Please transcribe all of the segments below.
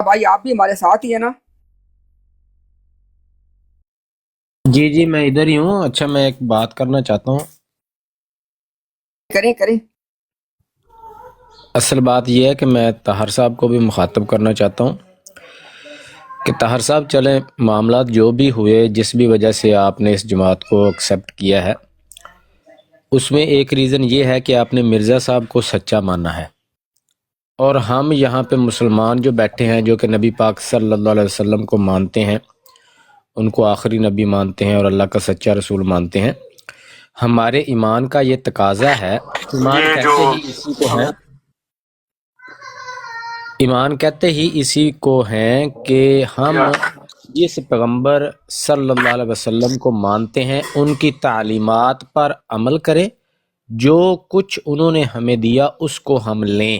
بھائی آپ بھی ہمارے ساتھ ہی ہیں نا؟ جی جی میں ادھر ہی ہوں۔ اچھا میں ایک بات کرنا چاہتا ہوں۔ کریں کریں۔ اصل بات یہ ہے کہ میں طاہر صاحب کو بھی مخاطب کرنا چاہتا ہوں کہ طاہر صاحب چلیں، معاملات جو بھی ہوئے، جس بھی وجہ سے آپ نے اس جماعت کو ایکسیپٹ کیا ہے، اس میں ایک ریزن یہ ہے کہ آپ نے مرزا صاحب کو سچا مانا ہے، اور ہم یہاں پہ مسلمان جو بیٹھے ہیں، جو کہ نبی پاک صلی اللہ علیہ وسلم کو مانتے ہیں، ان کو آخری نبی مانتے ہیں اور اللہ کا سچا رسول مانتے ہیں، ہمارے ایمان کا یہ تقاضا ہے۔ ایمان یہ جو کہتے ہی اسی کو ہیں ایمان کہتے ہی اسی کو ہیں کہ ہم جس پیغمبر صلی اللہ علیہ وسلم کو مانتے ہیں، ان کی تعلیمات پر عمل کریں، جو کچھ انہوں نے ہمیں دیا اس کو ہم لیں۔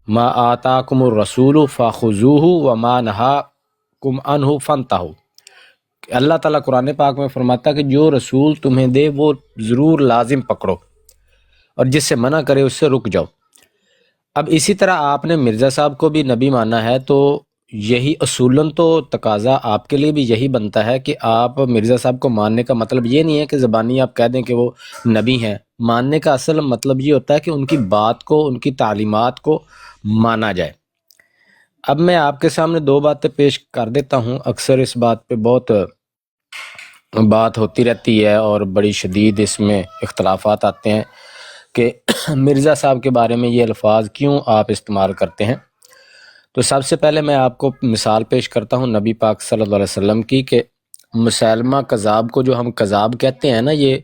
ما آتاکم الرسول فخذوہ وما نہاکم عنہ فانتہوا۔ اللہ تعالیٰ قرآن پاک میں فرماتا ہے کہ جو رسول تمہیں دے وہ ضرور لازم پکڑو، اور جس سے منع کرے اس سے رک جاؤ۔ اب اسی طرح آپ نے مرزا صاحب کو بھی نبی مانا ہے، تو یہی اصولاً تو تقاضا آپ کے لیے بھی یہی بنتا ہے کہ آپ مرزا صاحب کو ماننے کا مطلب یہ نہیں ہے کہ زبانی آپ کہہ دیں کہ وہ نبی ہیں۔ ماننے کا اصل مطلب یہ ہوتا ہے کہ ان کی بات کو، ان کی تعلیمات کو مانا جائے۔ اب میں آپ کے سامنے دو باتیں پیش کر دیتا ہوں۔ اکثر اس بات پہ بہت بات ہوتی رہتی ہے اور بڑی شدید اس میں اختلافات آتے ہیں کہ مرزا صاحب کے بارے میں یہ الفاظ کیوں آپ استعمال کرتے ہیں۔ تو سب سے پہلے میں آپ کو مثال پیش کرتا ہوں نبی پاک صلی اللہ علیہ وسلم کی، کہ مسیلمہ کذاب کو جو ہم کذاب کہتے ہیں نا، یہ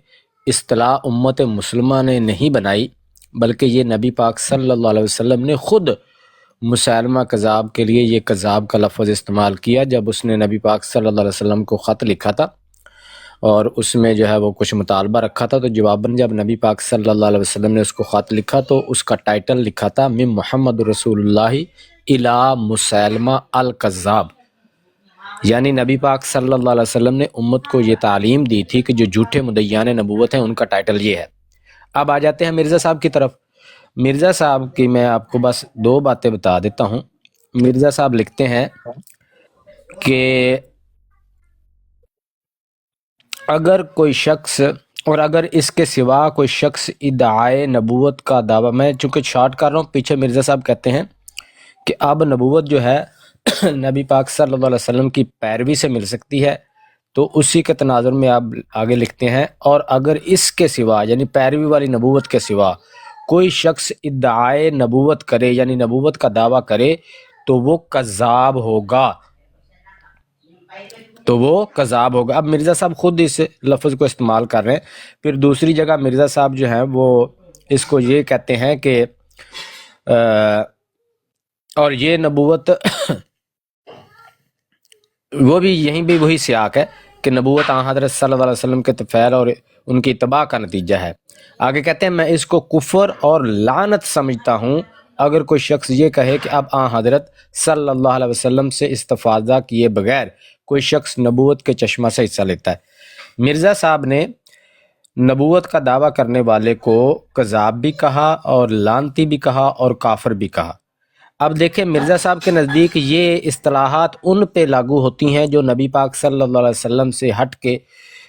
اصطلاح امت مسلمہ نے نہیں بنائی، بلکہ یہ نبی پاک صلی اللہ علیہ وسلم نے خود مسیلمہ کذاب کے لیے یہ کذاب کا لفظ استعمال کیا، جب اس نے نبی پاک صلی اللہ علیہ وسلم کو خط لکھا تھا اور اس میں جو ہے وہ کچھ مطالبہ رکھا تھا، تو جواباً جب نبی پاک صلی اللہ علیہ وسلم نے اس کو خط لکھا تو اس کا ٹائٹل لکھا تھا من محمد رسول اللہ الی مسیلمہ الکذاب، یعنی نبی پاک صلی اللہ علیہ وسلم نے امت کو یہ تعلیم دی تھی کہ جو جھوٹے مدعیان نبوت ہیں ان کا ٹائٹل یہ ہے۔ اب آ جاتے ہیں مرزا صاحب کی طرف۔ مرزا صاحب کی میں آپ کو بس دو باتیں بتا دیتا ہوں۔ مرزا صاحب لکھتے ہیں کہ اگر کوئی شخص، اور اگر اس کے سوا کوئی شخص ادعائے نبوت کا دعویٰ، میں چونکہ شارٹ کر رہا ہوں، پیچھے مرزا صاحب کہتے ہیں کہ اب نبوت جو ہے نبی پاک صلی اللہ علیہ وسلم کی پیروی سے مل سکتی ہے، تو اسی کے تناظر میں آپ آگے لکھتے ہیں، اور اگر اس کے سوا یعنی پیروی والی نبوت کے سوا کوئی شخص ادعائے نبوت کرے یعنی نبوت کا دعویٰ کرے تو وہ کذاب ہوگا، اب مرزا صاحب خود اس لفظ کو استعمال کر رہے ہیں۔ پھر دوسری جگہ مرزا صاحب جو ہیں وہ اس کو یہ کہتے ہیں کہ اور یہ نبوت وہ بھی یہیں بھی وہی سیاق ہے کہ نبوت آن حضرت صلی اللہ علیہ وسلم کے فعل اور ان کی اتباع کا نتیجہ ہے۔ آگے کہتے ہیں میں اس کو کفر اور لعنت سمجھتا ہوں اگر کوئی شخص یہ کہے کہ اب آن حضرت صلی اللہ علیہ وسلم سے استفادہ کیے بغیر کوئی شخص نبوت کے چشمہ سے حصہ لیتا ہے۔ مرزا صاحب نے نبوت کا دعویٰ کرنے والے کو کذاب بھی کہا اور لعنتی بھی کہا اور کافر بھی کہا۔ اب دیکھیں مرزا صاحب کے نزدیک یہ اصطلاحات ان پہ لاگو ہوتی ہیں جو نبی پاک صلی اللہ علیہ وسلم سے ہٹ کے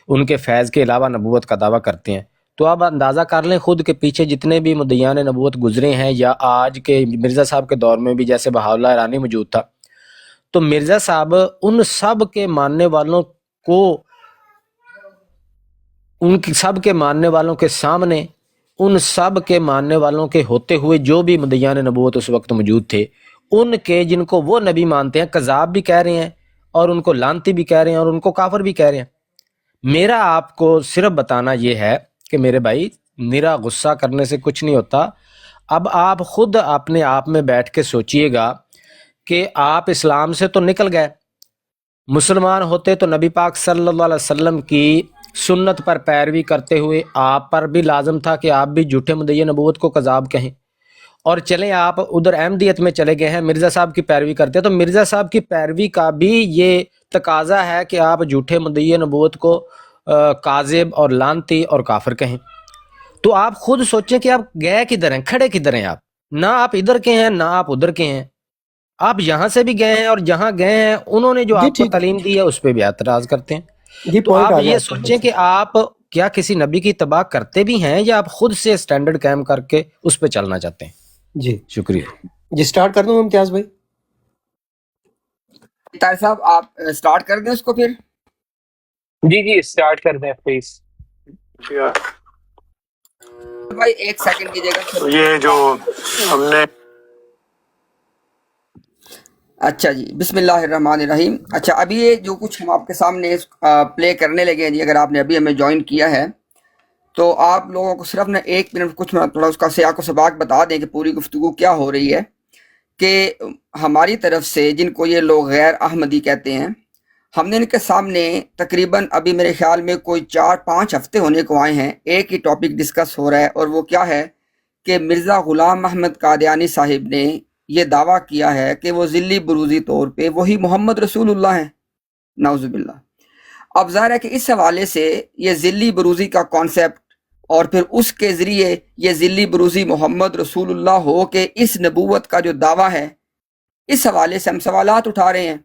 ان کے فیض کے علاوہ نبوت کا دعویٰ کرتے ہیں۔ تو اب اندازہ کر لیں خود کے پیچھے جتنے بھی مدعیان نبوت گزرے ہیں، یا آج کے مرزا صاحب کے دور میں بھی جیسے بہاءاللہ ایرانی موجود تھا، تو مرزا صاحب ان سب کے ماننے والوں کو، ان سب کے ماننے والوں کے سامنے، ان سب کے ماننے والوں کے ہوتے ہوئے جو بھی مدعیان نبوت اس وقت موجود تھے، ان کے جن کو وہ نبی مانتے ہیں کذاب بھی کہہ رہے ہیں اور ان کو لعنتی بھی کہہ رہے ہیں اور ان کو کافر بھی کہہ رہے ہیں۔ میرا آپ کو صرف بتانا یہ ہے کہ میرے بھائی، میرا غصہ کرنے سے کچھ نہیں ہوتا۔ اب آپ خود اپنے آپ میں بیٹھ کے سوچئے گا کہ آپ اسلام سے تو نکل گئے، مسلمان ہوتے تو نبی پاک صلی اللہ علیہ وسلم کی سنت پر پیروی کرتے ہوئے آپ پر بھی لازم تھا کہ آپ بھی جھوٹے مدعی نبوت کو کذاب کہیں، اور چلیں آپ ادھر احمدیت میں چلے گئے ہیں، مرزا صاحب کی پیروی کرتے ہیں، تو مرزا صاحب کی پیروی کا بھی یہ تقاضا ہے کہ آپ جھوٹے مدعی نبوت کو کاذب اور لعنتی اور کافر کہیں۔ تو آپ خود سوچیں کہ آپ گئے کدھر ہیں، کھڑے کدھر ہیں، آپ نہ آپ ادھر کے ہیں نہ آپ ادھر کے ہیں۔ آپ یہاں سے بھی گئے ہیں اور جہاں گئے ہیں انہوں نے جو جی آپ کو ٹھیک، تعلیم دی ہے اس پہ بھی اعتراض کرتے ہیں. جی تو پوائنٹ آپ آ گیا یہ آپ کا. سوچیں کہ آپ کیا کسی نبی کی اتباع کرتے بھی ہیں یا آپ خود سے اسٹینڈرڈ قائم کر کے اس پہ چلنا چاہتے ہیں. جی شکریہ. جی سٹارٹ کر دوں امتیاز بھائی. طاہر صاحب آپ سٹارٹ کر دیں اس کو پھر. جی اسٹارٹ کر دیں پلیز. بھائی ایک سیکنڈ کیجیے گا. تو یہ جو ہم نے اچھا جی بسم اللہ الرحمن الرحیم. اچھا ابھی یہ جو کچھ ہم آپ کے سامنے پلے کرنے لگے ہیں جی، اگر آپ نے ابھی ہمیں جوائن کیا ہے تو آپ لوگوں کو صرف نہ ایک منٹ کچھ تھوڑا اس کا سیاق و سباق بتا دیں کہ پوری گفتگو کیا ہو رہی ہے. کہ ہماری طرف سے جن کو یہ لوگ غیر احمدی کہتے ہیں، ہم نے ان کے سامنے تقریباً ابھی میرے خیال میں کوئی 4-5 ہفتے ہونے کو آئے ہیں. ایک ہی ٹاپک ڈسکس ہو رہا ہے اور وہ کیا ہے کہ مرزا غلام احمد قادیانی صاحب نے یہ دعویٰ کیا ہے کہ وہ ذلی بروزی طور پہ وہی محمد رسول اللہ ہیں. نعوذ باللہ. اب ظاہر ہے کہ اس حوالے سے یہ ذلی بروزی کا کانسیپٹ اور پھر اس کے ذریعے یہ ذلی بروزی محمد رسول اللہ ہو کہ اس نبوت کا جو دعویٰ ہے، اس حوالے سے ہم سوالات اٹھا رہے ہیں.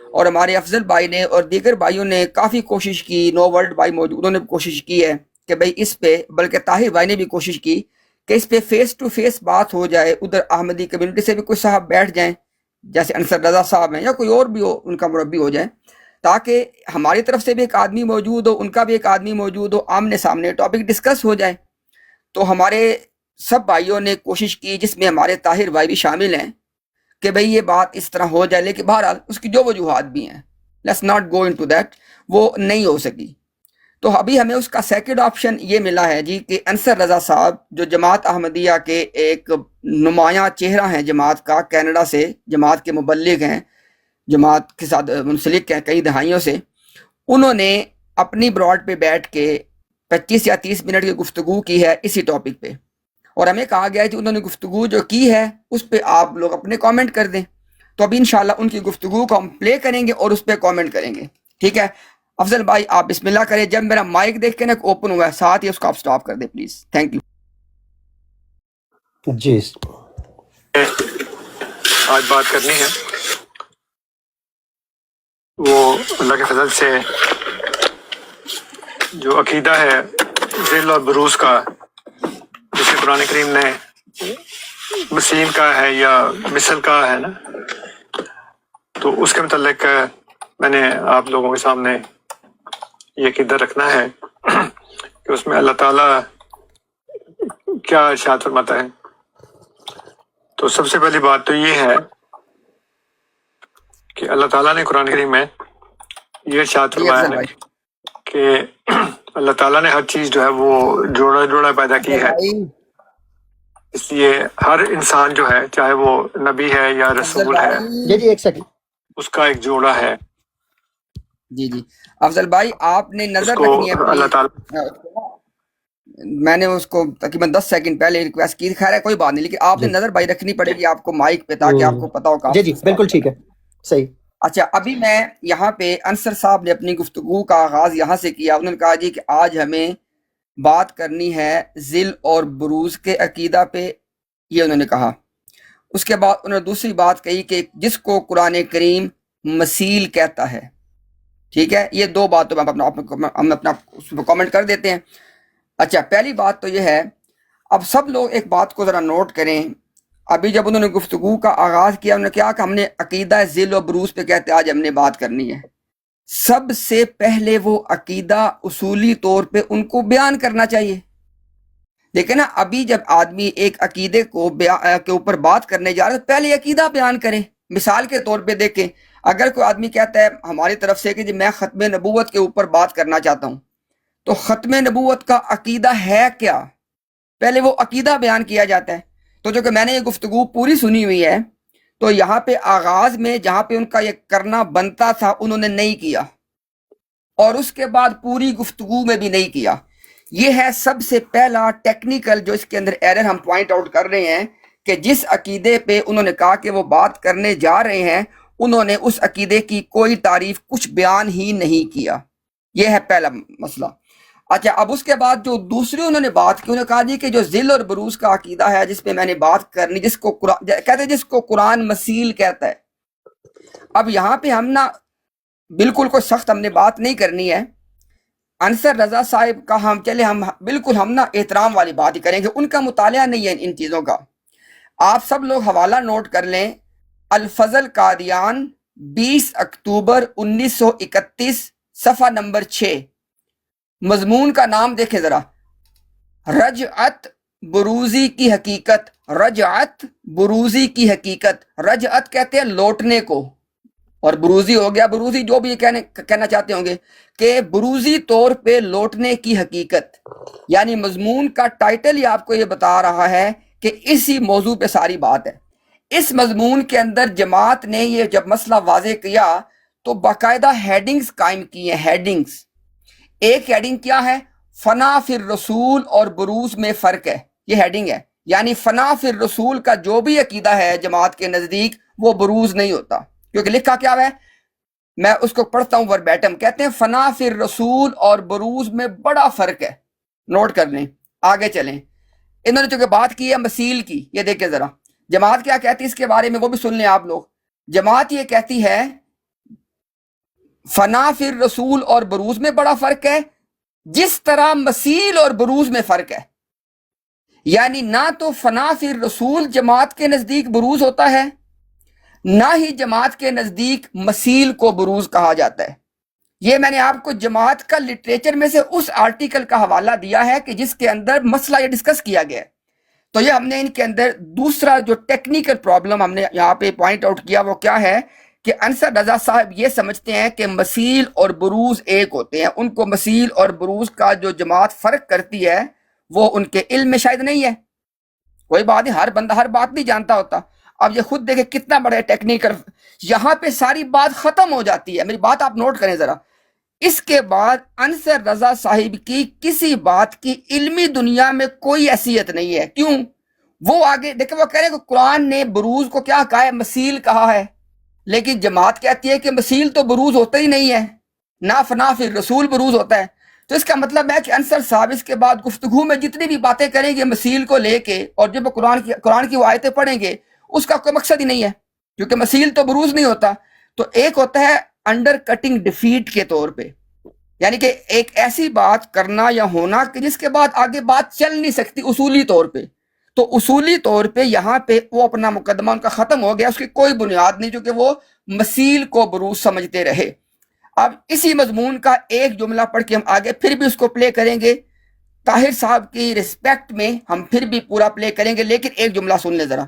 اور ہمارے افضل بھائی نے اور دیگر بھائیوں نے کافی کوشش کی، نو ورلڈ بھائی موجودوں نے کوشش کی ہے کہ بھئی اس پہ، بلکہ طاہر بھائی نے بھی کوشش کی کہ اس پہ فیس ٹو فیس بات ہو جائے. ادھر احمدی کمیونٹی سے بھی کوئی صاحب بیٹھ جائیں، جیسے انصر رضا صاحب ہیں یا کوئی اور بھی ہو، ان کا مربی ہو جائے، تاکہ ہماری طرف سے بھی ایک آدمی موجود ہو، ان کا بھی ایک آدمی موجود ہو، آمنے سامنے ٹاپک ڈسکس ہو جائے. تو ہمارے سب بھائیوں نے کوشش کی، جس میں ہمارے طاہر بھائی بھی شامل ہیں، کہ بھئی یہ بات اس طرح ہو جائے. لیکن بہرحال اس کی جو وجوہات بھی ہیں، let's not go into that, وہ نہیں ہو سکی. تو ابھی ہمیں اس کا سیکنڈ آپشن یہ ملا ہے جی کہ انصر رضا صاحب جو جماعت احمدیہ کے ایک نمایاں چہرہ ہیں، جماعت کا، کینیڈا سے جماعت کے مبلغ ہیں، جماعت کے ساتھ منسلک ہیں کئی دہائیوں سے، انہوں نے اپنی براڈ پہ بیٹھ کے 25 یا 30 منٹ کی گفتگو کی ہے اسی ٹاپک پہ. اور ہمیں کہا گیا ہے کہ انہوں نے گفتگو جو کی ہے اس پہ آپ لوگ اپنے کامنٹ کر دیں. تو ابھی انشاءاللہ ان کی گفتگو کو ہم پلے کریں گے اور اس پہ کامنٹ کریں گے. ٹھیک ہے افضل بھائی آپ بسم اللہ کریں. جب میرا مائک دیکھ کے نا اوپن ہوا ہے ساتھ ہی اس کو آپ سٹاپ کر دیں پلیز. Thank you. جی آج بات کرنی ہے وہ اللہ کے فضل سے جو عقیدہ ہے ذل اور بروز کا، جسے قرآن کریم نے مسیم کا ہے یا مثل کا ہے نا، تو اس کے متعلق میں نے آپ لوگوں کے سامنے یہ عقیدہ رکھنا ہے کہ اس میں اللہ تعالیٰ کیا ارشاد فرماتا ہے. تو سب سے پہلی بات تو یہ ہے کہ اللہ تعالیٰ نے قرآن کریم میں یہ ارشاد جی فرمایا افضل ہے بھائی. کہ اللہ تعالیٰ نے ہر چیز جو ہے وہ جوڑا جوڑا پیدا کی ہے. اس لیے ہر انسان جو ہے، چاہے وہ نبی ہے یا رسول ہے، جی ایک سیکنڈ. اس کا ایک جوڑا ہے. جی افضل بھائی آپ نے اس نظر کو رکھنی ہے اللہ پلیز. تعالیٰ میں نے اس کو تقریباً 10 سیکنڈ پہلے ریکویسٹ کی، خیر ہے کوئی بات نہیں، لیکن آپ نے جی نظر بھائی رکھنی پڑے گی آپ کو مائک پہ، تاکہ آپ کو پتا ہو کہ جی بالکل ٹھیک ہے صحیح. اچھا ابھی میں یہاں پہ انصر صاحب نے اپنی گفتگو کا آغاز یہاں سے کیا. انہوں نے کہا جی کہ آج ہمیں بات کرنی ہے ذل اور بروز کے عقیدہ پہ، یہ انہوں نے کہا. اس کے بعد انہوں نے دوسری بات کہی کہ جس کو قرآن کریم مثیل کہتا ہے. ٹھیک ہے، یہ دو باتوں پہ ہم اپنا کامنٹ کر دیتے ہیں. اچھا پہلی بات تو یہ ہے، اب سب لوگ ایک بات کو ذرا نوٹ کریں. ابھی جب انہوں نے گفتگو کا آغاز کیا، انہوں نے کہا کہ ہم نے عقیدہ ذل و بروز پہ کہتے آج ہم نے بات کرنی ہے. سب سے پہلے وہ عقیدہ اصولی طور پہ ان کو بیان کرنا چاہیے. دیکھیں نا، ابھی جب آدمی ایک عقیدے کو کے اوپر بات کرنے جا رہا ہے تو پہلے عقیدہ بیان کریں. مثال کے طور پہ دیکھیں، اگر کوئی آدمی کہتا ہے ہماری طرف سے کہ جی میں ختم نبوت کے اوپر بات کرنا چاہتا ہوں، تو ختم نبوت کا عقیدہ ہے کیا؟ پہلے وہ عقیدہ بیان کیا جاتا ہے. تو جو کہ میں نے یہ گفتگو پوری سنی ہوئی ہے، تو یہاں پہ آغاز میں جہاں پہ ان کا یہ کرنا بنتا تھا انہوں نے نہیں کیا، اور اس کے بعد پوری گفتگو میں بھی نہیں کیا. یہ ہے سب سے پہلا ٹیکنیکل جو اس کے اندر ایرر ہم پوائنٹ آؤٹ کر رہے ہیں، کہ جس عقیدے پہ انہوں نے کہا کہ وہ بات کرنے جا رہے ہیں، انہوں نے اس عقیدے کی کوئی تعریف، کچھ بیان ہی نہیں کیا. یہ ہے پہلا مسئلہ. اچھا اب اس کے بعد جو دوسری انہوں نے بات کی، انہوں نے کہا جی کہ جو ذل اور بروز کا عقیدہ ہے جس پہ میں نے بات کرنی، جس کو قرآن کہتے ہیں، جس کو قرآن مسیل کہتا ہے. اب یہاں پہ ہم نا بالکل کوئی سخت ہم نے بات نہیں کرنی ہے. انصر رضا صاحب کا ہم بالکل ہم نا احترام والی بات ہی کریں گے، ان کا مطالعہ نہیں ہے ان چیزوں کا. آپ سب لوگ حوالہ نوٹ کر لیں، الفضل قادیان 20 اکتوبر 1931 صفحہ نمبر 6. مضمون کا نام دیکھیں ذرا، رجعت بروزی کی حقیقت. رجعت بروزی کی حقیقت، رجعت کہتے ہیں لوٹنے کو، اور بروزی ہو گیا، بروزی جو بھی یہ کہنا چاہتے ہوں گے کہ بروزی طور پہ لوٹنے کی حقیقت. یعنی مضمون کا ٹائٹل ہی آپ کو یہ بتا رہا ہے کہ اسی موضوع پہ ساری بات ہے. اس مضمون کے اندر جماعت نے یہ جب مسئلہ واضح کیا تو باقاعدہ ہیڈنگز قائم کی ہیں. ہیڈنگز، ایک ہیڈنگ کیا ہے؟ فنا فی الرسول اور بروز میں فرق ہے. یہ ہیڈنگ ہے، یعنی فنا فی الرسول کا جو بھی عقیدہ ہے جماعت کے نزدیک وہ بروز نہیں ہوتا، کیونکہ لکھا کیا ہے، میں اس کو پڑھتا ہوں وربیٹم. کہتے ہیں فنا فی الرسول اور بروز میں بڑا فرق ہے. نوٹ کر لیں، آگے چلیں. انہوں نے چونکہ بات کی ہے مسیل کی، یہ دیکھیں ذرا جماعت کیا کہتی ہے اس کے بارے میں، وہ بھی سن لیں آپ لوگ. جماعت یہ کہتی ہے فنا فی الرسول اور بروز میں بڑا فرق ہے، جس طرح مسیل اور بروز میں فرق ہے. یعنی نہ تو فنا فی الرسول جماعت کے نزدیک بروز ہوتا ہے، نہ ہی جماعت کے نزدیک مسیل کو بروز کہا جاتا ہے. یہ میں نے آپ کو جماعت کا لٹریچر میں سے اس آرٹیکل کا حوالہ دیا ہے کہ جس کے اندر مسئلہ یہ ڈسکس کیا گیا ہے. تو یہ ہم نے ان کے اندر دوسرا جو ٹیکنیکل پرابلم ہم نے یہاں پہ پوائنٹ آؤٹ کیا وہ کیا ہے کہ انصر رضا صاحب یہ سمجھتے ہیں کہ مسیل اور بروز ایک ہوتے ہیں. ان کو مسیل اور بروز کا جو جماعت فرق کرتی ہے وہ ان کے علم میں شاید نہیں ہے. کوئی بات نہیں، ہر بندہ ہر بات نہیں جانتا ہوتا. اب یہ خود دیکھیں کتنا بڑا ٹیکنیکل، یہاں پہ ساری بات ختم ہو جاتی ہے. میری بات آپ نوٹ کریں ذرا. اس کے بعد انصر رضا صاحب کی کسی بات کی علمی دنیا میں کوئی حیثیت نہیں ہے. کیوں؟ وہ آگے دیکھیں، وہ کہہ رہے ہیں کہ قرآن نے بروز کو کیا کہا ہے؟ مسیل کہا ہے. لیکن جماعت کہتی ہے کہ مسیل تو بروز ہوتا ہی نہیں ہے، نہ فنا فی الرسول بروز ہوتا ہے. تو اس کا مطلب ہے کہ انصر صاحب اس کے بعد گفتگو میں جتنی بھی باتیں کریں گے مسیل کو لے کے، اور جب وہ قرآن کی وہ آیتیں پڑھیں گے اس کا کوئی مقصد ہی نہیں ہے، کیونکہ مسیل تو بروز نہیں ہوتا. تو ایک ہوتا ہے انڈر کٹنگ ڈیفیٹ کے طور پہ، یعنی کہ ایک ایسی بات کرنا یا ہونا کہ جس کے بعد آگے بات چل نہیں سکتی اصولی طور پہ. تو اصولی طور پہ یہاں پہ وہ اپنا مقدمہ ان کا ختم ہو گیا، اس کی کوئی بنیاد نہیں، چونکہ وہ مسیل کو بروز سمجھتے رہے. اب اسی مضمون کا ایک جملہ پڑھ کے ہم آگے پھر بھی اس کو پلے کریں گے. طاہر صاحب کی رسپیکٹ میں ہم پھر بھی پورا پلے کریں گے، لیکن ایک جملہ سن لیں ذرا.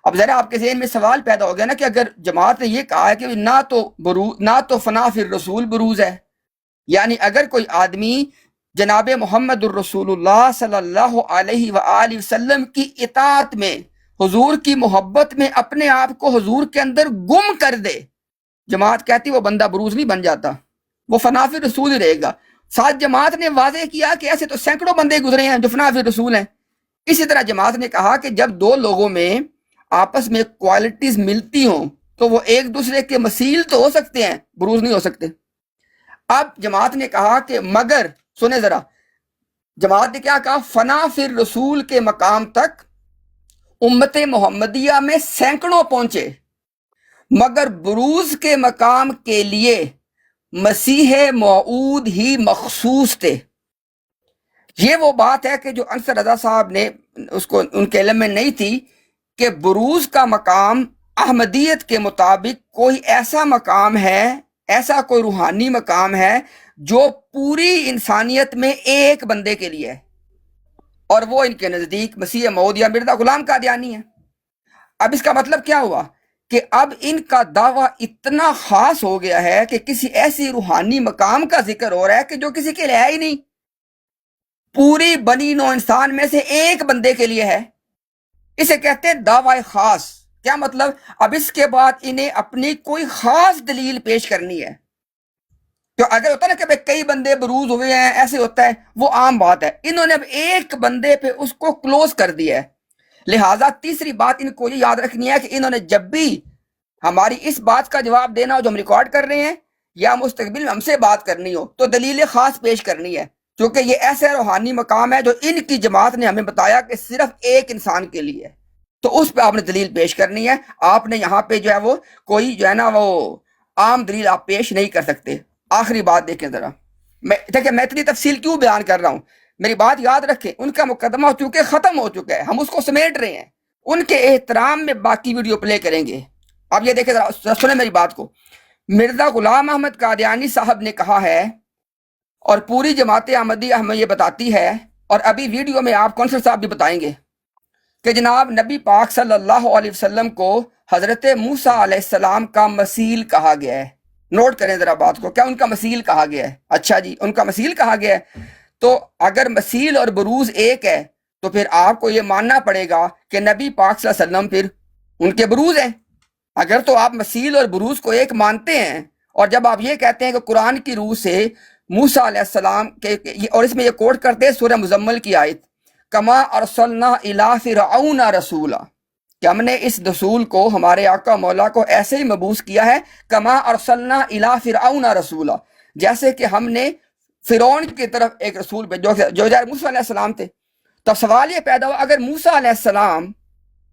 اب ذرا آپ کے ذہن میں سوال پیدا ہو گیا نا کہ اگر جماعت نے یہ کہا ہے کہ نہ تو فنا فی الرسول بروز ہے، یعنی اگر کوئی آدمی جناب محمد الرسول اللہ صلی اللہ علیہ وآلہ وسلم کی اطاعت میں، حضور کی محبت میں اپنے آپ کو حضور کے اندر گم کر دے، جماعت کہتی وہ بندہ بروز نہیں بن جاتا، وہ فنا فی الرسول ہی رہے گا. ساتھ جماعت نے واضح کیا کہ ایسے تو سینکڑوں بندے گزرے ہیں جو فنا فی الرسول ہیں. اسی طرح جماعت نے کہا کہ جب دو لوگوں میں آپس میں کوالٹیز ملتی ہوں تو وہ ایک دوسرے کے مسیل تو ہو سکتے ہیں، بروز نہیں ہو سکتے. اب جماعت نے کہا کہ مگر سنیں ذرا، جماعت نے کیا کہا؟ فنا فی الرسول کے مقام تک امت محمدیہ میں سینکڑوں پہنچے، مگر بروز کے مقام کے لیے مسیح موعود ہی مخصوص تھے. یہ وہ بات ہے کہ جو انصر رضا صاحب نے اس کو ان کے علم میں نہیں تھی کہ بروز کا مقام احمدیت کے مطابق کوئی ایسا مقام ہے، ایسا کوئی روحانی مقام ہے جو پوری انسانیت میں ایک بندے کے لیے ہے، اور وہ ان کے نزدیک مسیح موعود یا مرزا غلام قادیانی ہے. اب اس کا مطلب کیا ہوا کہ اب ان کا دعویٰ اتنا خاص ہو گیا ہے کہ کسی ایسی روحانی مقام کا ذکر ہو رہا ہے کہ جو کسی کے لیے ہے ہی نہیں، پوری بنی نو انسان میں سے ایک بندے کے لیے ہے. اسے کہتے ہیں دعویٰ خاص. کیا مطلب؟ اب اس کے بعد انہیں اپنی کوئی خاص دلیل پیش کرنی ہے. تو اگر ہوتا نا کہ کئی بندے بروز ہوئے ہیں ایسے ہوتا ہے، وہ عام بات ہے. انہوں نے اب ایک بندے پہ اس کو کلوز کر دیا ہے. لہٰذا تیسری بات ان کو یہ یاد رکھنی ہے کہ انہوں نے جب بھی ہماری اس بات کا جواب دینا ہو جو ہم ریکارڈ کر رہے ہیں یا مستقبل میں ہم سے بات کرنی ہو تو دلیل خاص پیش کرنی ہے. کیونکہ یہ ایسا روحانی مقام ہے جو ان کی جماعت نے ہمیں بتایا کہ صرف ایک انسان کے لیے ہے، تو اس پہ آپ نے دلیل پیش کرنی ہے. آپ نے یہاں پہ جو ہے وہ کوئی جو ہے نا وہ عام دلیل آپ پیش نہیں کر سکتے. آخری بات دیکھیں ذرا، دیکھیں میں اتنی تفصیل کیوں بیان کر رہا ہوں، میری بات یاد رکھیں. ان کا مقدمہ چونکہ ختم ہو چکا ہے، ہم اس کو سمیٹ رہے ہیں، ان کے احترام میں باقی ویڈیو پلے کریں گے. اب یہ دیکھیں ذرا، سنیں میری بات کو. مرزا غلام احمد قادیانی صاحب نے کہا ہے اور پوری جماعت احمدیہ ہمیں یہ بتاتی ہے، اور ابھی ویڈیو میں آپ کونسل صاحب بھی بتائیں گے کہ جناب نبی پاک صلی اللہ علیہ وسلم کو حضرت موسیٰ علیہ السلام کا مثیل کہا گیا ہے. نوٹ کریں ذرا بات کو، کیا ان کا مثیل کہا گیا ہے؟ اچھا جی، ان کا مثیل کہا گیا ہے. تو اگر مثیل اور بروز ایک ہے تو پھر آپ کو یہ ماننا پڑے گا کہ نبی پاک صلی اللہ علیہ وسلم پھر ان کے بروز ہیں. اگر تو آپ مثیل اور بروز کو ایک مانتے ہیں، اور جب آپ یہ کہتے ہیں کہ قرآن کی روح سے موسیٰ علیہ السلام کے، اور اس میں یہ کوٹ کرتے ہیں سورہ مزمل کی آیت، کما ارسلنا الی فرعون رسولا، کہ ہم نے اس رسول کو، ہمارے آقا مولا کو ایسے ہی مبعوث کیا ہے، کما ارسلنا الی فرعون رسولا، جیسے کہ ہم نے فرعون کی طرف ایک رسول بھیجا جو موسیٰ علیہ السلام تھے. تو سوال یہ پیدا ہوا، اگر موسیٰ علیہ السلام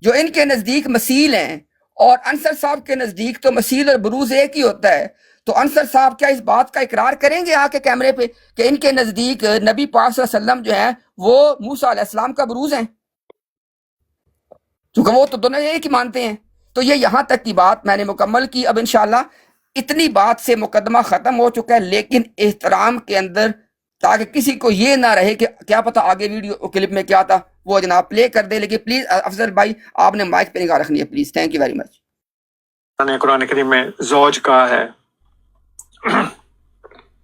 جو ان کے نزدیک مثیل ہیں، اور انصر صاحب کے نزدیک تو مثیل اور بروز ایک ہی ہوتا ہے، تو انصر صاحب کیا اس بات کا اقرار کریں گے آ کے کیمرے پہ کہ ان کے نزدیک نبی پاک صلی اللہ علیہ وسلم جو ہیں وہ موسیٰ علیہ السلام کا بروز ہیں؟ کیونکہ وہ تو دونوں ایک ہی مانتے ہیں. تو یہ یہاں تک کی بات میں نے مکمل کی. اب انشاءاللہ اتنی بات سے مقدمہ ختم ہو چکا ہے، لیکن احترام کے اندر، تاکہ کسی کو یہ نہ رہے کہ کیا پتہ آگے ویڈیو کلپ میں کیا تھا، وہ جناب پلے کر دے. لیکن پلیز افضل بھائی آپ نے مائک پہ نگاہ رکھنی ہے please. Thank you very much. Quran Karim میں زوج کہا ہے،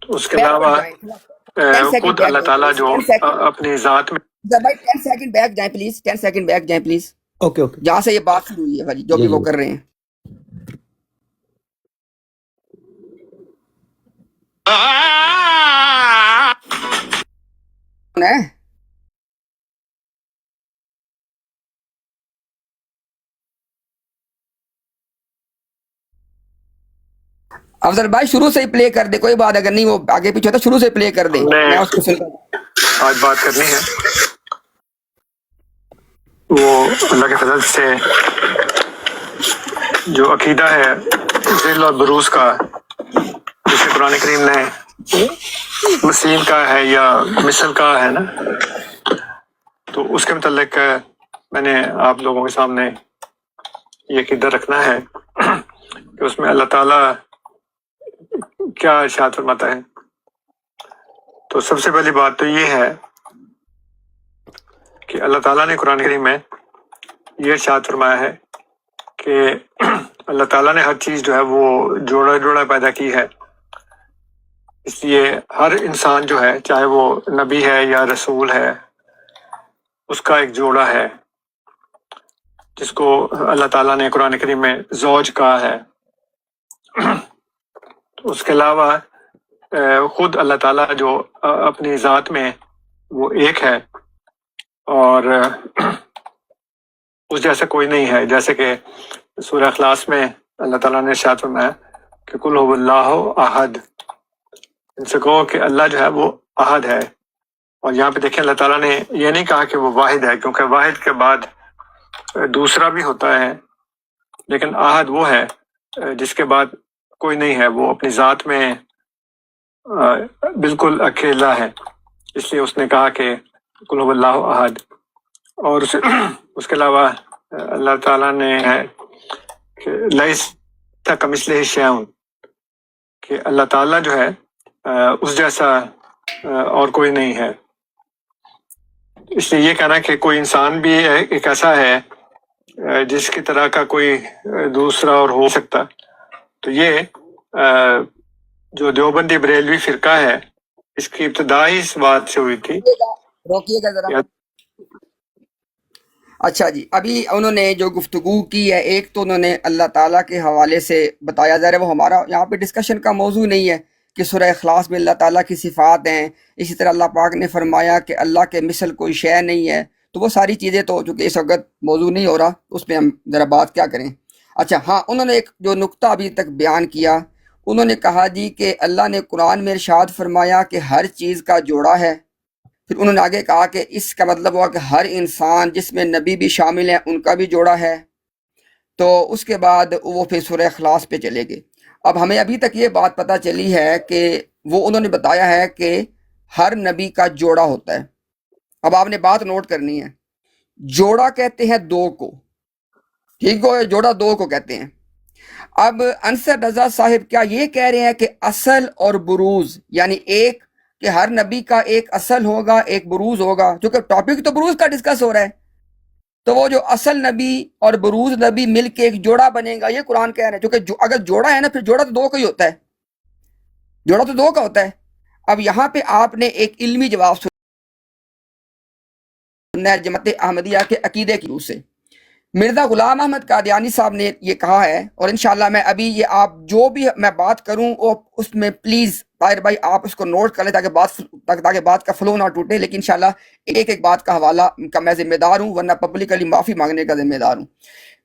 تو اس کے علاوہ خود اللہ تعالیٰ جو اپنی ذات میں، بھائی 10 سیکنڈ بیک جائیں پلیز، 10 سیکنڈ بیک جائیں پلیز، اوکے اوکے. جہاں سے یہ بات شروع ہوئی ہے بھائی، جو بھی وہ کر رہے ہیں. افضل بھائی شروع سے ہی پلے کر دے، کوئی بات اگر نہیں وہ آگے پیچھے ہوتا شروع سے پلے کر دے، میں اس کو سنتا ہوں. آج بات کرنی ہے وہ اللہ کے فضل سے جو عقیدہ ہے ذل اور بروز کا، جسے قرآن کریم نے مثیل کا ہے یا مثل کا ہے نا، تو اس کے متعلق میں نے آپ لوگوں کے سامنے یہ عقیدہ رکھنا ہے کہ اس میں اللہ تعالیٰ کیا ارشاد فرماتا ہے. تو سب سے پہلی بات تو یہ ہے کہ اللہ تعالیٰ نے قرآن کریم میں یہ ارشاد فرمایا ہے کہ اللہ تعالیٰ نے ہر چیز جو ہے وہ جوڑا جوڑا پیدا کی ہے. اس لیے ہر انسان جو ہے، چاہے وہ نبی ہے یا رسول ہے، اس کا ایک جوڑا ہے جس کو اللہ تعالیٰ نے قرآن کریم میں زوج کہا ہے. تو اس کے علاوہ خود اللہ تعالیٰ جو اپنی ذات میں وہ ایک ہے، اور اس جیسا کوئی نہیں ہے. جیسے کہ سورہ اخلاص میں اللہ تعالیٰ نے ارشاد فرمایا کہ قل هو اللہ احد، ان سے کہو کہ اللہ جو ہے وہ احد ہے. اور یہاں پہ دیکھیں اللہ تعالیٰ نے یہ نہیں کہا کہ وہ واحد ہے، کیونکہ واحد کے بعد دوسرا بھی ہوتا ہے، لیکن احد وہ ہے جس کے بعد کوئی نہیں ہے، وہ اپنی ذات میں بالکل اکیلا ہے. اس لیے اس نے کہا کہ قل هو اللہ احد. اور اس کے علاوہ اللہ تعالیٰ نے ہے کہ لیس کمثلہ شیء، کہ اللہ تعالیٰ جو ہے اس جیسا اور کوئی نہیں ہے. اس لیے یہ کہنا کہ کوئی انسان بھی ایک ایسا ہے جس کی طرح کا کوئی دوسرا اور ہو سکتا، تو یہ جو دیوبندی بریلوی فرقہ ہے، اس کی ابتدا ہی اس بات سے ہوئی تھی. روکیے گا ذرا. اچھا جی، ابھی انہوں نے جو گفتگو کی ہے، ایک تو انہوں نے اللہ تعالیٰ کے حوالے سے بتایا جا رہا ہے، وہ ہمارا یہاں پہ ڈسکشن کا موضوع نہیں ہے کہ سورہ اخلاص میں اللہ تعالیٰ کی صفات ہیں. اسی طرح اللہ پاک نے فرمایا کہ اللہ کے مثل کوئی شے نہیں ہے. تو وہ ساری چیزیں تو چونکہ اس وقت موضوع نہیں ہو رہا، اس پہ ہم ذرا بات کیا کریں. اچھا ہاں، انہوں نے ایک جو نقطہ ابھی تک بیان کیا، انہوں نے کہا جی کہ اللہ نے قرآن میں ارشاد فرمایا کہ ہر چیز کا جوڑا ہے. پھر انہوں نے آگے کہا کہ اس کا مطلب ہوا کہ ہر انسان جس میں نبی بھی شامل ہیں ان کا بھی جوڑا ہے. تو اس کے بعد وہ پھر سورہ اخلاص پہ چلے گئے. اب ہمیں ابھی تک یہ بات پتہ چلی ہے کہ وہ انہوں نے بتایا ہے کہ ہر نبی کا جوڑا ہوتا ہے. اب آپ نے بات نوٹ کرنی ہے. جوڑا کہتے ہیں دو کو، ٹھیک ہو، جوڑا دو کو کہتے ہیں. اب انصر رضا صاحب کیا یہ کہہ رہے ہیں کہ اصل اور بروز، یعنی ایک کہ ہر نبی کا ایک اصل ہوگا ایک بروز ہوگا، کیونکہ ٹاپک تو بروز کا ڈسکس ہو رہا ہے، تو وہ جو اصل نبی اور بروز نبی مل کے ایک جوڑا بنے گا، یہ قرآن کہہ رہا ہے. کیونکہ اگر جوڑا ہے نا، پھر جوڑا تو دو کا ہی ہوتا ہے، جوڑا تو دو کا ہوتا ہے. اب یہاں پہ آپ نے ایک علمی جواب سننا ہے جماعت احمدیہ کے عقیدے کی روح سے. مرزا غلام احمد قادیانی صاحب نے یہ کہا ہے، اور انشاءاللہ میں ابھی یہ آپ جو بھی میں بات کروں وہ اس میں پلیز طاہر بھائی آپ اس کو نوٹ کر لیں تاکہ بات کا فلو نہ ٹوٹے، لیکن انشاءاللہ ایک ایک بات کا حوالہ کا میں ذمہ دار ہوں، ورنہ پبلکلی معافی مانگنے کا ذمہ دار ہوں.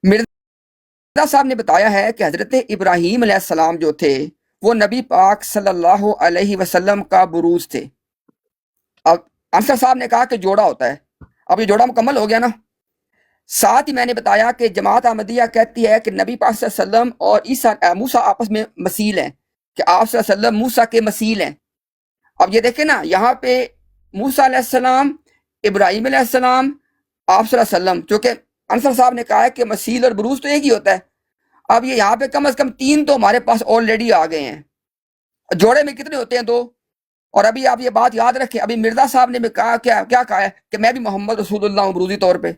مرزا صاحب نے بتایا ہے کہ حضرت ابراہیم علیہ السلام جو تھے وہ نبی پاک صلی اللہ علیہ وسلم کا بروز تھے. اب انصر صاحب نے کہا کہ جوڑا ہوتا ہے. اب یہ جوڑا مکمل ہو گیا نا. ساتھ ہی میں نے بتایا کہ جماعت احمدیہ کہتی ہے کہ نبی پاک صلی اللہ علیہ وسلم اور موسیٰ آپس میں مثیل ہیں، کہ آپ صلی اللہ علیہ وسلم موسیٰ کے مثیل ہیں. اب یہ دیکھیں نا، یہاں پہ موسیٰ علیہ السلام، ابراہیم علیہ السلام، آپ صلی اللہ علیہ وسلم، چونکہ انصر صاحب نے کہا ہے کہ مثیل اور بروز تو ایک ہی ہوتا ہے. اب یہ یہاں پہ کم از کم تین تو ہمارے پاس آلریڈی آ گئے ہیں. جوڑے میں کتنے ہوتے ہیں؟ دو. اور ابھی آپ یہ بات یاد رکھیں، ابھی مرزا صاحب نے بھی کہا کیا کہا ہے کہ میں بھی محمد رسول اللہ ہوں بروزی طور پہ.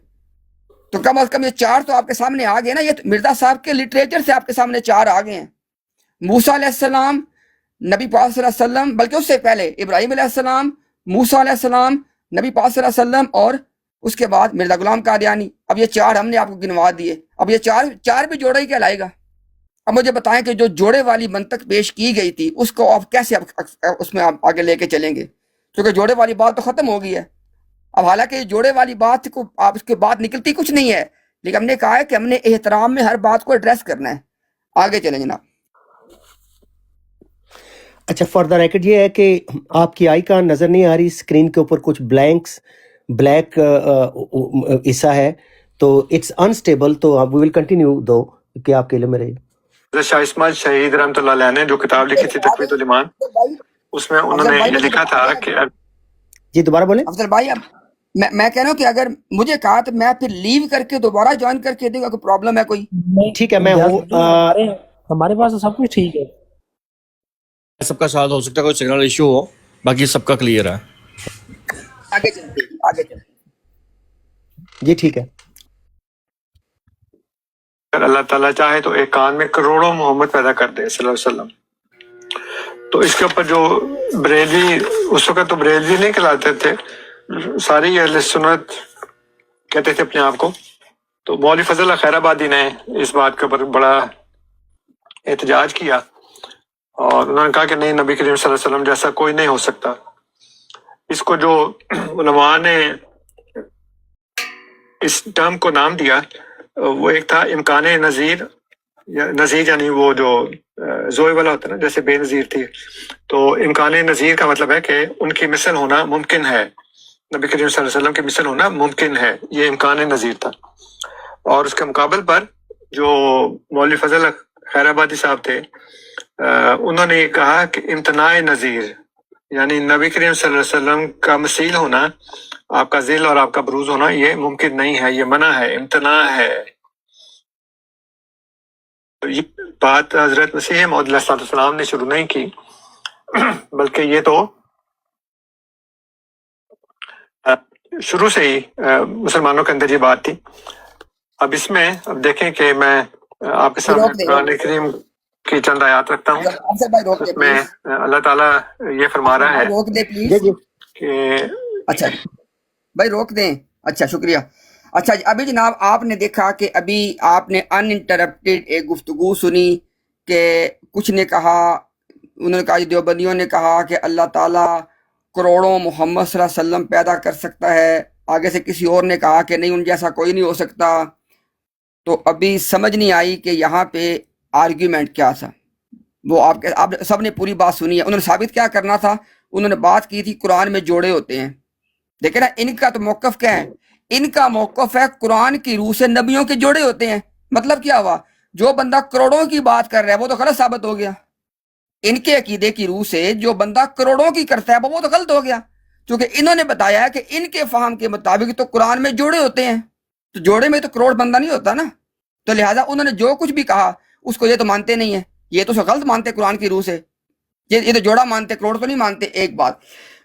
تو کم از کم یہ چار تو آپ کے سامنے آ گئے نا. یہ مرزا صاحب کے لٹریچر سے آپ کے سامنے چار آ گئے ہیں. موسیٰ علیہ السلام، نبی پاک صلی اللہ علیہ وسلم، بلکہ اس سے پہلے ابراہیم علیہ السلام، موسیٰ علیہ السلام، نبی پاک صلی اللہ علیہ وسلم، اور اس کے بعد مرزا غلام قادیانی. اب یہ چار ہم نے آپ کو گنوا دیے. اب یہ چار بھی جوڑا ہی کہلائے گا. اب مجھے بتائیں کہ جو جوڑے والی منطق پیش کی گئی تھی اس کو آپ کیسے اس میں آپ آگے لے کے چلیں گے؟ کیونکہ جوڑے والی بات تو ختم ہو گئی ہے. اب حالانکہ یہ جوڑے والی بات کو آپ اس کے بعد نکلتی کچھ نہیں ہے، لیکن ہم نے کہا ہے کہ ہم نے احترام میں ہر بات کو ایڈریس کرنا ہے. آگے چلیں جناب. اچھا، فار دا ریکارڈ یہ ہے کہ آپ کی آئی کا نظر نہیں آ رہی، اسکرین کے اوپر کچھ بلیک حصہ ہے، تو اٹس انسٹیبل. تو وی ول کنٹینیو دو کہ آپ کے علم میں رہے. حضرت شاہ اسماعیل شہید رحمۃ اللہ علیہ نے جو کتاب لکھی تھی تقویت الایمان، اس میں انہوں نے یہ لکھا تھا کہ جی دوبارہ بولیں. افضل بھائی، اب میں کہہ رہا ہوں کہ اگر مجھے کہا تو میں پھر لیو کر کے دوبارہ جوائن کر کے دوں گا. کوئی پرابلم ہے کوئی؟ ٹھیک ہے، میں ہوں. ہمارے پاس تو سب کچھ ٹھیک ہے. سب کا ساتھ ہو سکتا ہے، کوئی سگنل ایشو ہو، باقی سب کا کلیئر ہے. آگے چلتے ہیں، آگے چلتے ہیں. جی ٹھیک ہے. اگر اللہ تعالیٰ چاہے تو ایک کان میں کروڑوں محمد پیدا کر دے صلی اللہ علیہ وسلم. تو اس کے اوپر جو بریلوی، اس وقت تو بریلوی نہیں کہلاتے تھے، ساری اہل سنت کہتے تھے اپنے آپ کو. تو مولوی فضل اللہ خیر آبادی نے اس بات کے اوپر بڑا احتجاج کیا، اور انہوں نے کہا کہ نہیں، نبی کریم صلی اللہ علیہ وسلم جیسا کوئی نہیں ہو سکتا. اس کو جو علماء نے اس ٹرم کو نام دیا وہ ایک تھا امکان نظیر. نظیر یعنی وہ جو زوئے والا ہوتا ہے نا، جیسے بے نظیر تھی. تو امکان نظیر کا مطلب ہے کہ ان کی مثل ہونا ممکن ہے، نبی کریم صلی اللہ علیہ وسلم کی مثل ہونا ممکن ہے. یہ امکان نظیر تھا. اور اس کے مقابل پر جو مولوی فضل خیر آبادی صاحب تھے، انہوں نے کہا کہ امتناع نظیر یعنی نبی کریم صلی اللہ علیہ وسلم کا مثیل ہونا، آپ کا ذل اور آپ کا بروز ہونا، یہ ممکن نہیں ہے، یہ منع ہے، امتناع ہے. یہ بات حضرت مسیح موعود علیہ السلام نے شروع نہیں کی، بلکہ یہ تو شروع سے ہی مسلمانوں کے اندر یہ بات تھی. اب اس میں اب دیکھیں کہ میں آپ کے سامنے قرآن کریم کی چند آیات رکھتا ہوں. اس میں اللہ تعالیٰ یہ فرما رہا ہے روک دے پلیز کہ اچھا بھائی روک دیں. اچھا شکریہ. اچھا جی، ابھی جناب آپ نے دیکھا کہ ابھی آپ نے ان انٹرپٹیڈ ایک گفتگو سنی کہ کچھ نے کہا، انہوں نے کہا، دیوبندیوں نے کہا کہ اللہ تعالیٰ کروڑوں محمد صلی اللہ علیہ وسلم پیدا کر سکتا ہے. آگے سے کسی اور نے کہا کہ نہیں، ان جیسا کوئی نہیں ہو سکتا. تو ابھی سمجھ نہیں آئی کہ یہاں پہ آرگیومنٹ کیا تھا. وہ آپ سب نے پوری بات سنی ہے. انہوں نے ثابت کیا کرنا تھا؟ انہوں نے بات کی تھی قرآن میں جوڑے ہوتے ہیں. دیکھیں نا ان کا تو موقف کیا ہے، ان کا موقف ہے قرآن کی روح سے نبیوں کے جوڑے ہوتے ہیں. مطلب کیا ہوا، جو بندہ کروڑوں کی بات کر رہا ہے وہ تو غلط ثابت ہو گیا. ان کے عقیدے کی روح سے جو بندہ کروڑوں کی کرتا ہے وہ تو غلط ہو گیا، کیونکہ انہوں نے بتایا کہ ان کے فہم کے مطابق تو قرآن میں جوڑے ہوتے ہیں، تو جوڑے میں تو کروڑ بندہ نہیں ہوتا نا. تو لہٰذا انہوں نے جو کچھ بھی کہا اس کو یہ تو مانتے نہیں ہیں، یہ تو غلط مانتے قرآن کی روح سے، یہ تو جوڑا مانتے، کروڑ تو نہیں مانتے. ایک بات.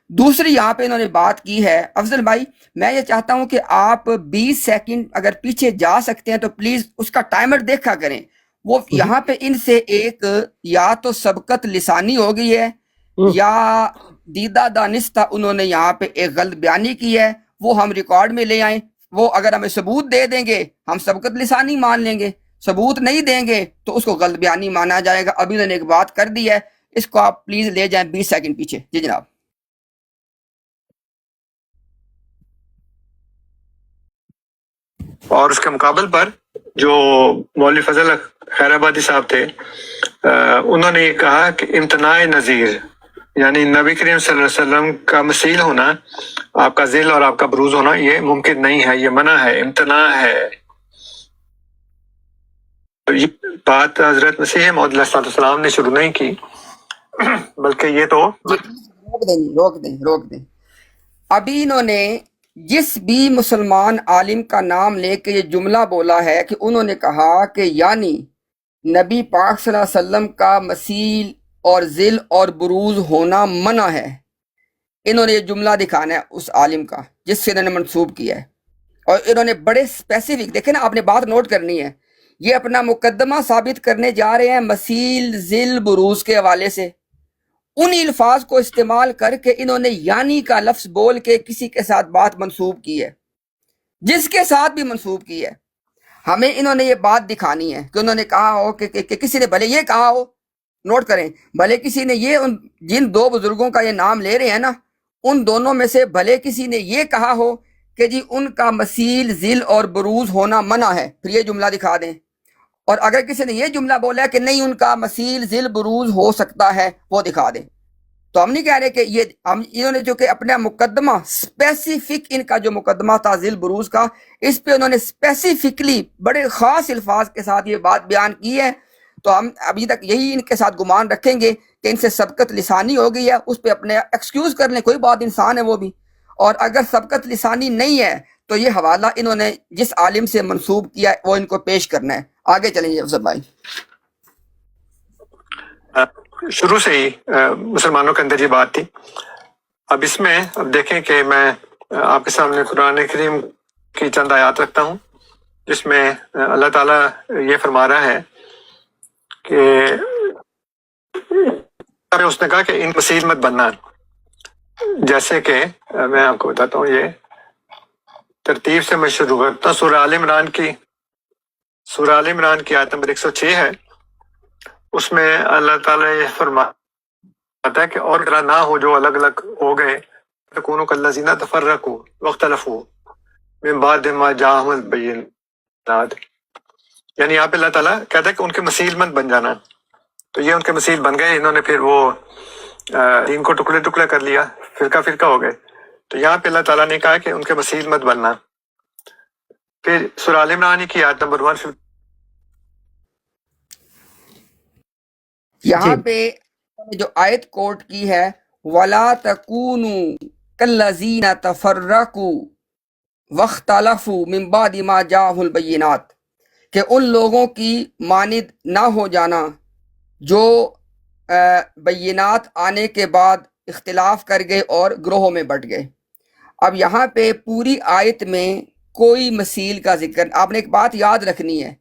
دوسری یہاں پہ انہوں نے بات کی ہے، افضل بھائی میں یہ چاہتا ہوں کہ آپ 20 سیکنڈ اگر پیچھے جا سکتے ہیں تو پلیز اس کا ٹائمر دیکھا کریں. وہ یہاں پہ ان سے ایک یا تو سبقت لسانی ہو گئی ہے یا دیدہ دانستہ انہوں نے یہاں پہ ایک غلط بیانی کی ہے، وہ ہم ریکارڈ میں لے آئیں. وہ اگر ہمیں ثبوت دے دیں گے ہم سبقت لسانی مان لیں گے، ثبوت نہیں دیں گے تو اس کو غلط بیانی مانا جائے گا. ابھی انہوں نے ایک بات کر دی ہے، اس کو آپ پلیز لے جائیں 20 سیکنڈ پیچھے. جی جناب. اور اس کے مقابل پر جو مولوی فضل خیر آبادی صاحب تھے، انہوں نے یہ کہا کہ امتناع نظیر یعنی نبی کریم صلی اللہ علیہ وسلم کا مثیل ہونا، آپ کا ذل اور آپ کا بروز ہونا یہ ممکن نہیں ہے، یہ منع ہے، امتناع ہے. تو یہ بات حضرت مسیح موعود علیہ السلام نے شروع نہیں کی، بلکہ یہ تو روک دیں. ابھی انہوں نے جس بھی مسلمان عالم کا نام لے کے یہ جملہ بولا ہے کہ انہوں نے کہا کہ یعنی نبی پاک صلی اللہ علیہ وسلم کا مثیل اور ذل اور بروز ہونا منع ہے، انہوں نے یہ جملہ دکھانا ہے اس عالم کا جس سے انہوں نے منسوب کیا ہے. اور انہوں نے بڑے اسپیسیفک، دیکھیں نا آپ نے بات نوٹ کرنی ہے، یہ اپنا مقدمہ ثابت کرنے جا رہے ہیں مثیل ذل بروز کے حوالے سے. انہی الفاظ کو استعمال کر کے انہوں نے یعنی کا لفظ بول کے کسی کے ساتھ بات منسوب کی ہے، جس کے ساتھ بھی منسوب کی ہے. ہمیں انہوں نے یہ بات دکھانی ہے کہ انہوں نے کہا ہو کہ کسی نے بھلے یہ کہا ہو، نوٹ کریں، بھلے کسی نے یہ جن دو بزرگوں کا یہ نام لے رہے ہیں نا، ان دونوں میں سے بھلے کسی نے یہ کہا ہو کہ جی ان کا مثیل ذل اور بروز ہونا منع ہے، پھر یہ جملہ دکھا دیں. اور اگر کسی نے یہ جملہ بولا ہے کہ نہیں ان کا مثیل ذل بروز ہو سکتا ہے، وہ دکھا دیں. تو ہم نہیں کہہ رہے کہ یہ انہوں نے جو کہ اپنا مقدمہ اسپیسیفک، ان کا جو مقدمہ تھا ذل بروز کا، اس پہ انہوں نے اسپیسیفکلی بڑے خاص الفاظ کے ساتھ یہ بات بیان کی ہے. تو ہم ابھی تک یہی ان کے ساتھ گمان رکھیں گے کہ ان سے سبقت لسانی ہو گئی ہے، اس پہ اپنے ایکسکیوز کر لیں، کوئی بات، انسان ہے وہ بھی. اور اگر سبقت لسانی نہیں ہے تو یہ حوالہ انہوں نے جس عالم سے منسوب کیا ہے وہ ان کو پیش کرنا ہے. آگے چلیں گے افضل بھائی. شروع سے ہی مسلمانوں کے اندر یہ بات تھی. اب اس میں اب دیکھیں کہ میں آپ کے سامنے قرآن کریم کی چند آیات رکھتا ہوں جس میں اللہ تعالیٰ یہ فرما رہا ہے کہ اس نے کہا کہ ان وسیل مت بننا. جیسے کہ میں آپ کو بتاتا ہوں، یہ ترتیب سے میں شروع کرتا ہوں. سورہ آل عمران کی آیت نمبر 106 ہے. اس میں اللہ تعالیٰ یہ فرماتا ہے کہ اور طرح نہ ہو جو الگ الگ ہو گئے، تکونوا کالذین تفرقوا واختلفوا من بعد ما جاءہم البینات. یعنی یہاں پہ اللہ تعالیٰ کہتا ہے کہ ان کے مثیل مت بن جانا. تو یہ ان کے مثیل بن گئے، انہوں نے پھر وہ دین کو ٹکڑے ٹکڑے کر لیا، فرقہ فرقہ ہو گئے. تو یہاں پہ اللہ تعالیٰ نے کہا کہ ان کے مثیل مت بننا. پھر سورہ آل عمران کی آیت نمبر 1 یہاں پہ جو آیت کوٹ کی ہے، وَلَا تَكُونُوا كَالَّذِينَ تَفَرَّقُوا وَاخْتَلَفُوا مِن بَعْدِ مَا جَاءَهُمُ الْبَيِّنَاتُ، کہ ان لوگوں کی مانند نہ ہو جانا جو بینات آنے کے بعد اختلاف کر گئے اور گروہوں میں بٹ گئے. اب یہاں پہ پوری آیت میں کوئی مثیل کا ذکر، آپ نے ایک بات یاد رکھنی ہے،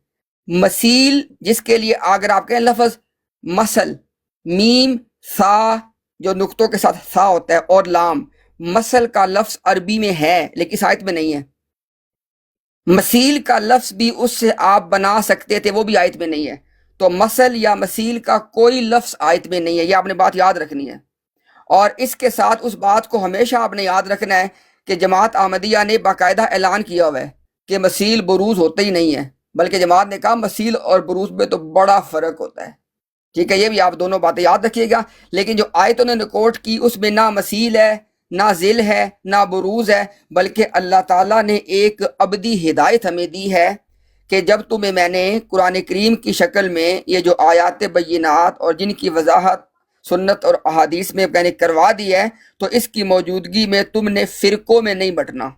مثیل جس کے لیے اگر آپ کہیں لفظ مثل، میم سا جو نقطوں کے ساتھ سا ہوتا ہے اور لام، مثل کا لفظ عربی میں ہے لیکن اس آیت میں نہیں ہے. مثیل کا لفظ بھی اس سے آپ بنا سکتے تھے، وہ بھی آیت میں نہیں ہے. تو مثل یا مثیل کا کوئی لفظ آیت میں نہیں ہے، یہ آپ نے بات یاد رکھنی ہے. اور اس کے ساتھ اس بات کو ہمیشہ آپ نے یاد رکھنا ہے کہ جماعت احمدیہ نے باقاعدہ اعلان کیا ہوا ہے کہ مثیل بروز ہوتا ہی نہیں ہے، بلکہ جماعت نے کہا مثیل اور بروز میں تو بڑا فرق ہوتا ہے. ٹھیک ہے، یہ بھی آپ دونوں باتیں یاد رکھیے گا. لیکن جو آیت انہوں نے کوٹ کی اس میں نہ مثیل ہے نہ ذل ہے نہ بروز ہے، بلکہ اللہ تعالیٰ نے ایک ابدی ہدایت ہمیں دی ہے کہ جب تمہیں میں نے قرآن کریم کی شکل میں یہ جو آیات بینات اور جن کی وضاحت سنت اور احادیث میں میں نے کروا دی ہے، تو اس کی موجودگی میں تم نے فرقوں میں نہیں بٹنا،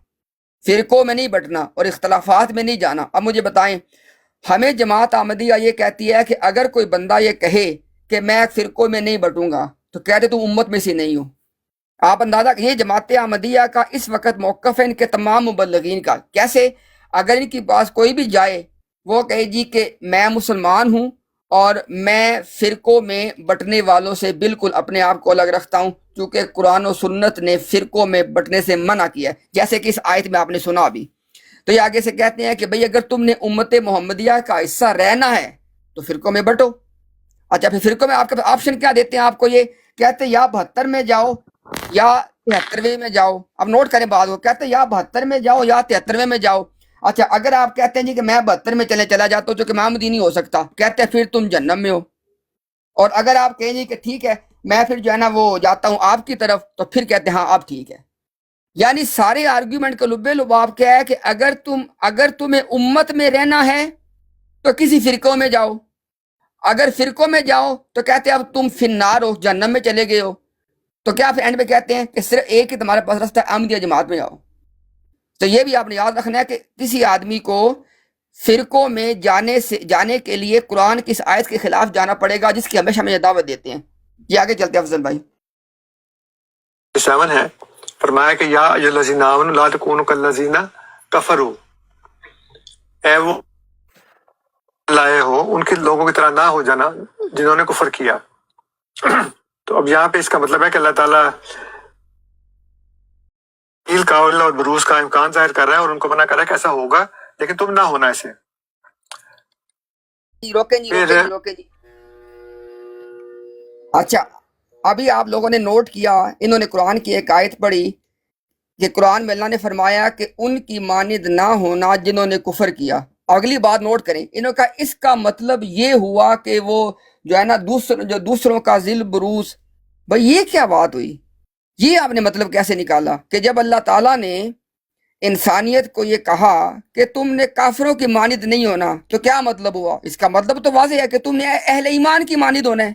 فرقوں میں نہیں بٹنا اور اختلافات میں نہیں جانا۔ اب مجھے بتائیں، ہمیں جماعت احمدیہ یہ کہتی ہے کہ اگر کوئی بندہ یہ کہے کہ میں فرقوں میں نہیں بٹوں گا تو کہتے تم امت میں سے نہیں ہو۔ آپ اندازہ یہ جماعت احمدیہ کا اس وقت موقف ہے ان کے تمام مبلغین کا۔ کیسے؟ اگر ان کے پاس کوئی بھی جائے وہ کہے جی کہ میں مسلمان ہوں اور میں فرقوں میں بٹنے والوں سے بالکل اپنے آپ کو الگ رکھتا ہوں، کیونکہ قرآن و سنت نے فرقوں میں بٹنے سے منع کیا ہے، جیسے کہ اس آیت میں آپ نے سنا ابھی۔ تو یہ آگے سے کہتے ہیں کہ بھئی اگر تم نے امت محمدیہ کا حصہ رہنا ہے تو فرقوں میں بٹو۔ اچھا، پھر فرقوں میں آپ کا آپشن کیا دیتے ہیں؟ آپ کو یہ کہتے ہیں یا 72 میں جاؤ یا 73ویں میں جاؤ۔ اب نوٹ کریں بات کو، کہتے ہیں یا 72 میں جاؤ یا 73ویں میں جاؤ۔ اچھا، اگر آپ کہتے ہیں جی کہ میں 72 میں چلا جاتا ہوں جو کہ محمدی نہیں ہو سکتا، کہتے ہیں پھر تم جہنم میں ہو۔ اور اگر آپ کہیں جی کہ ٹھیک ہے میں پھر جو ہے نا وہ جاتا ہوں آپ کی طرف، تو پھر کہتے ہیں ہاں آپ ٹھیک ہے۔ یعنی سارے آرگیومنٹ کا لبے لباب کیا ہے کہ اگر تمہیں امت میں رہنا ہے تو کسی فرقوں میں جاؤ، اگر فرقوں میں جاؤ تو کہتے ہیں اب تم فنار ہو، جہنم میں چلے گئے ہو۔ تو کیا پھر اینڈ میں کہتے ہیں کہ صرف ایک ہی تمہارے پاس راستہ ہے، احمدیہ جماعت میں جاؤ۔ تو یہ بھی آپ نے یاد رکھنا ہے کہ کسی آدمی کو فرقوں میں جانے کے لیے قرآن کی اس آیت کے خلاف جانا پڑے گا، جس کی ہمیشہ ہمیں دعوت دیتے ہیں۔ یہ آگے چلتے ہیں افضل بھائی۔ 7 ہے، فرمایا کہ یا ایھا الذین آمنوا لا تکونوا کالذین کفروا، اے وہ لائے ہو ان کے لوگوں کی طرح نہ ہو جانا جنہوں نے کفر کیا۔ تو اب یہاں پہ اس کا مطلب ہے کہ اللہ تعالیٰ قول اور بروز کا امکان ظاہر کر رہا ہے اور ان کو منع کر رہا ہے کہ ایسا ہوگا لیکن تم نہ ہونا ایسے۔ روکیں جی۔ اچھا، ابھی آپ لوگوں نے نوٹ کیا، انہوں نے قرآن کی ایک آیت پڑھی کہ قرآن میں اللہ نے فرمایا کہ ان کی مانند نہ ہونا جنہوں نے کفر کیا۔ اگلی بات نوٹ کریں، انہوں نے کہا اس کا مطلب یہ ہوا کہ وہ جو ہے نا دوسروں کا ذل بروز۔ بھئی یہ کیا بات ہوئی؟ یہ آپ نے مطلب کیسے نکالا کہ جب اللہ تعالیٰ نے انسانیت کو یہ کہا کہ تم نے کافروں کی مانند نہیں ہونا، تو کیا مطلب ہوا؟ اس کا مطلب تو واضح ہے کہ تم نے اہل ایمان کی مانند ہونا ہے۔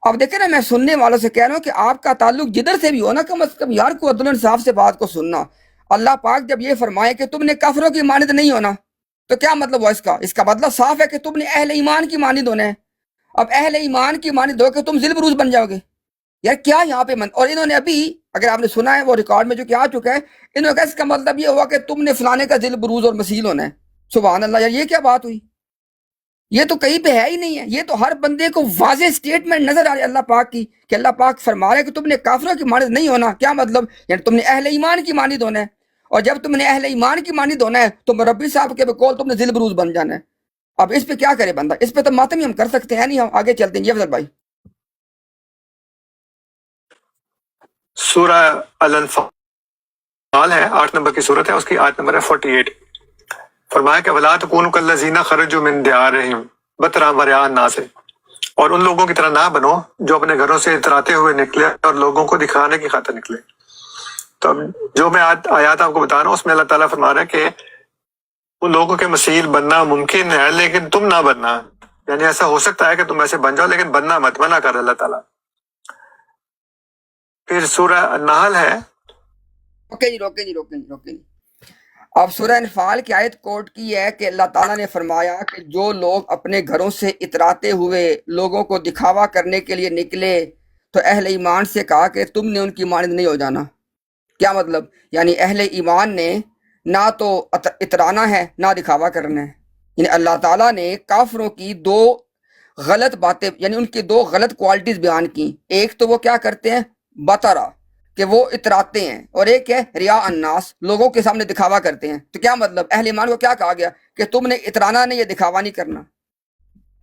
اب دیکھیں نا، میں سننے والوں سے کہہ رہا ہوں کہ آپ کا تعلق جدھر سے بھی ہو نا، کم از کم یار کو عدل و انصاف سے بات کو سننا۔ اللہ پاک جب یہ فرمائے کہ تم نے کافروں کی مانند نہیں ہونا، تو کیا مطلب ہوا اس کا؟ اس کا مطلب صاف ہے کہ تم نے اہل ایمان کی مانند ہونا ہے۔ اب اہل ایمان کی مانند ہو کہ تم ذل بروز بن جاؤ گے، یار کیا یہاں پہ اور انہوں نے ابھی، اگر آپ نے سنا ہے وہ ریکارڈ میں جو کہ آ چکا ہے، انہوں نے کہا اس کا مطلب یہ ہوا کہ تم نے فلانے کا ذل بروز اور مسیل ہونا ہے۔ سبحان اللہ، یار یہ کیا بات ہوئی؟ یہ تو کہیں پہ ہے ہی نہیں ہے۔ یہ تو ہر بندے کو واضح سٹیٹمنٹ نظر آ رہی ہے اللہ پاک کی کہ اللہ پاک فرما رہے ہیں کہ تم نے کافروں کی مانند نہیں ہونا۔ کیا مطلب؟ یعنی تم نے اہل ایمان کی مانند ہونا ہے، اور جب تم نے اہل ایمان کی مانند ہونا ہے تو مربی صاحب کے بقول تم نے ذل بروز بن جانا ہے۔ اب اس پہ کیا کرے بندہ؟ اس پہ تو ماتم ہی ہم کر سکتے ہیں نہیں۔ ہم آگے چلتے ہیں۔ یہ افضل بھائی سورہ الانفال ہے، 8 نمبر کی صورت ہے، اس کی آیت نمبر ہے 48۔ فرمایا کہ وَلَا تَكُونُوا كَالَّذِينَ خَرَجُوا مِن دِيَارِهِمْ بَطْرًا وَرِئَاءَ النَّاسِ، اور ان لوگوں کی طرح نہ بنو جو اپنے گھروں سے اتراتے ہوئے نکلے اور لوگوں کو دکھانے کی خاطر نکلے۔ تو اب جو میں آیات آپ کو بتا رہا ہوں اس میں اللہ تعالیٰ فرما رہا ہے کہ ان لوگوں کے مثیل بننا ممکن ہے لیکن تم نہ بننا، یعنی ایسا ہو سکتا ہے کہ تم ایسے بن جاؤ لیکن بننا مت، منع کر اللہ تعالیٰ۔ پھر سورہ النحل ہے۔ روکیں جی۔ اب سورہ انفال کی آیت کوٹ کی ہے کہ اللہ تعالیٰ نے فرمایا کہ جو لوگ اپنے گھروں سے اتراتے ہوئے لوگوں کو دکھاوا کرنے کے لیے نکلے تو اہل ایمان سے کہا کہ تم نے ان کی مانند نہیں ہو جانا۔ کیا مطلب؟ یعنی اہل ایمان نے نہ تو اترانا ہے نہ دکھاوا کرنا ہے۔ یعنی اللہ تعالیٰ نے کافروں کی دو غلط باتیں، یعنی ان کی دو غلط کوالٹیز بیان کی۔ ایک تو وہ کیا کرتے ہیں؟ بطرا، کہ وہ اتراتے ہیں، اور ایک ہے ریا الناس، لوگوں کے سامنے دکھاوا کرتے ہیں۔ تو کیا مطلب؟ اہل ایمان کو کیا کہا گیا کہ تم نے اترانا نہیں، یہ دکھاوا نہیں کرنا۔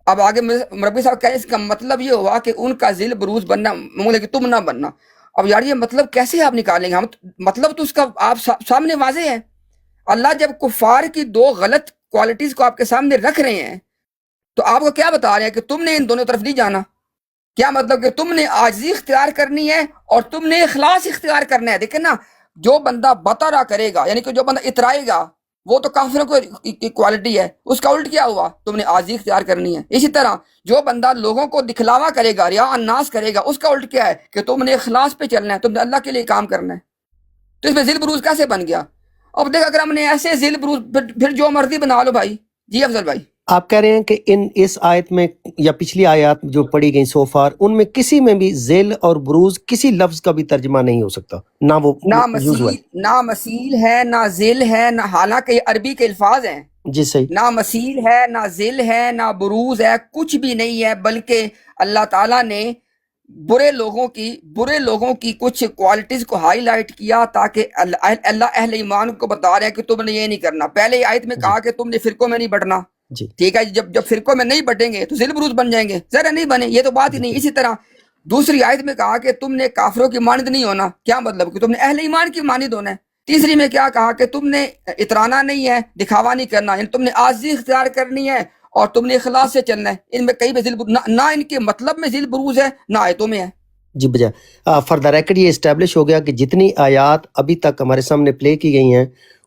اب آگے مربی صاحب کہیں اس کا مطلب یہ ہوا کہ ان کا ذل بروز بننا، کہ تم نہ بننا۔ اب یار یہ مطلب کیسے آپ نکالیں گے؟ ہم مطلب تو اس کا آپ سامنے واضح ہے۔ اللہ جب کفار کی دو غلط کوالٹیز کو آپ کے سامنے رکھ رہے ہیں تو آپ کو کیا بتا رہے ہیں کہ تم نے ان دونوں طرف نہیں جانا۔ کیا مطلب کہ تم نے عاجزی اختیار کرنی ہے اور تم نے اخلاص اختیار کرنا ہے. دیکھیں نا، جو بندہ بطرا کرے گا، یعنی کہ جو بندہ اترائے گا، وہ تو کافروں کی کوالٹی ہے. اس کا الٹ کیا ہوا؟ تم نے عاجزی اختیار کرنی ہے. اسی طرح جو بندہ لوگوں کو دکھلاوا کرے گا، ریا الناس کرے گا، اس کا الٹ کیا ہے؟ کہ تم نے اخلاص پہ چلنا ہے، تم نے اللہ کے لیے کام کرنا ہے. تو اس میں ذل بروز کیسے بن گیا؟ اب دیکھ، اگر ہم نے ایسے ذل بروز، پھر جو مرضی بنا لو بھائی. جی افضل بھائی. آپ کہہ رہے ہیں کہ اس آیت میں یا پچھلی آیات جو پڑھی گئی سو فار، ان میں کسی میں بھی ذیل اور بروز کسی لفظ کا بھی ترجمہ نہیں ہو سکتا، نہ وہ یوزول. نہ مسیل ہے، نہ ذل ہے، نہ، حالانکہ یہ عربی کے الفاظ ہیں. جی صحیح. نہ مسیل ہے، نہ ذل ہے، نہ بروز ہے، کچھ بھی نہیں ہے. بلکہ اللہ تعالیٰ نے برے لوگوں کی کچھ کوالٹیز کو ہائی لائٹ کیا، تاکہ اللہ اہل ایمان کو بتا رہے ہیں کہ تم نے یہ نہیں کرنا. پہلے آیت میں کہا کہ تم نے فرقوں میں نہیں بٹنا. جی ٹھیک ہے، جب فرقوں میں نہیں بٹیں گے تو ذل بروز بن جائیں گے. ذرا نہیں بنے، یہ تو بات ہی نہیں. اسی طرح دوسری آیت میں کہا کہ تم نے کافروں کی مانند نہیں ہونا. کیا مطلب؟ کہ تم نے اہل ایمان کی مانند ہونا ہے. تیسری میں کیا کہا؟ کہ تم نے اترانا نہیں ہے، دکھاوا نہیں کرنا، یعنی تم نے عاجزی اختیار کرنی ہے اور تم نے اخلاص سے چلنا ہے. ان میں کئی نہ ان کے مطلب میں ذل بروز ہے، نہ آیتوں میں ہے. جی بجائے فار دا ریکارڈ یہ اسٹیبلش ہو گیا کہ جتنی آیات ابھی تک ہمارے سامنے پلے کی گئی ہیں،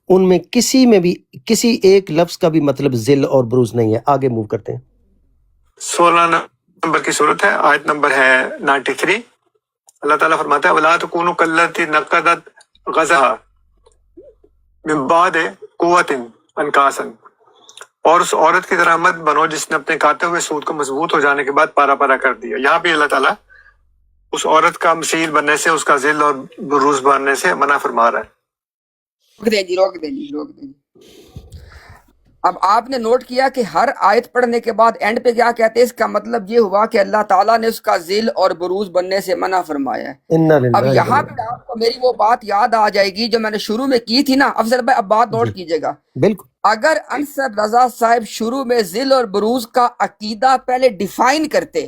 ان میں کسی میں بھی کسی ایک لفظ کا بھی مطلب ذل اور بروز نہیں ہے. آگے موو کرتے ہیں. 16 نمبر کی صورت ہے، آیت نمبر ہے 93. اللہ تعالیٰ فرماتا ہے وَلَا تَكُونُوا كَالَّتِي نَقَضَتْ غَزْلَهَا مِن بَعْدِ قُوَّةٍ أَنْكَاثًا، اور اس عورت کی طرح مت بنو جس نے اپنے کاتے ہوئے سوت کو مضبوط ہو جانے کے بعد پارا پارا کر دیا. یہاں پہ اللہ تعالیٰ اس عورت کا مثیل بننے سے، اس کا ذل اور بروز بننے سے منع فرما رہا ہے. روک دیں جی. اب آپ نے نوٹ کیا کہ ہر آیت پڑھنے کے بعد اینڈ پہ کیا کہتے ہیں؟ اس کا مطلب یہ ہوا کہ اللہ تعالیٰ نے اس کا ذل اور بروز بننے سے منع فرمایا ہے. اب یہاں پہ آپ کو میری وہ بات یاد آ جائے گی جو میں نے شروع میں کی تھی نا افضل بھائی. اب بات نوٹ کیجئے گا. بالکل. اگر انصر رضا صاحب شروع میں ذل اور بروز کا عقیدہ پہلے ڈیفائن کرتے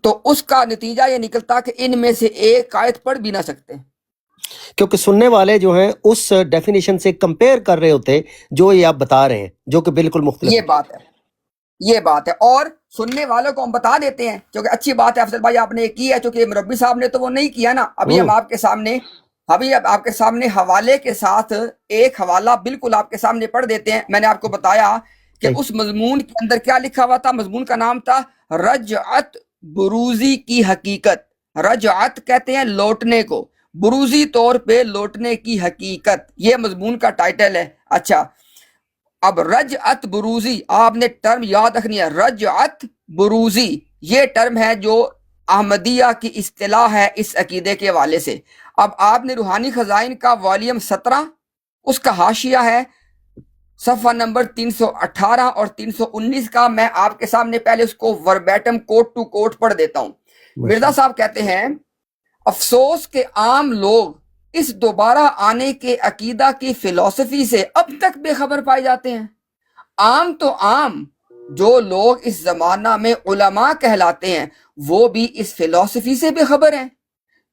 تو اس کا نتیجہ یہ نکلتا کہ ان میں سے ایک آیت پڑھ بھی نہ سکتے، کیونکہ سننے والے جو ہیں اس ڈیفینیشن سے کمپیئر کر رہے ہوتے جو یہ آپ بتا رہے ہیں، جو کہ بالکل مختلف. یہ بات ہے. اور سننے والوں کو ہم بتا دیتے ہیں، کیونکہ اچھی بات ہے افضل بھائی آپ نے کی ہے، چونکہ مربی صاحب نے تو وہ نہیں کیا نا. ابھی ہم آپ کے سامنے حوالے کے ساتھ ایک حوالہ بالکل آپ کے سامنے پڑھ دیتے ہیں. میں نے آپ کو بتایا کہ اس مضمون کے اندر کیا لکھا ہوا تھا. مضمون کا نام تھا رجعت بروزی کی حقیقت. رجعت کہتے ہیں لوٹنے کو، بروزی طور پہ لوٹنے کی حقیقت، یہ مضمون کا ٹائٹل ہے. اچھا، اب رجعت بروزی آپ نے ٹرم یاد رکھنی ہے. رجعت بروزی یہ ٹرم ہے جو احمدیہ کی اصطلاح ہے اس عقیدے کے حوالے سے. اب آپ نے روحانی خزائن کا والیوم 17 اس کا حاشیہ ہے صفحہ نمبر 318 اور 319 کا. میں آپ کے سامنے پہلے اس کو وربیٹم کوٹ ٹو کوٹ پڑھ دیتا ہوں. مرزا صاحب کہتے ہیں افسوس کہ عام لوگ اس دوبارہ آنے کے عقیدہ کی فلسفی سے اب تک بے خبر پائے جاتے ہیں. عام تو عام، جو لوگ اس زمانہ میں علماء کہلاتے ہیں وہ بھی اس فلسفی سے بے خبر ہیں.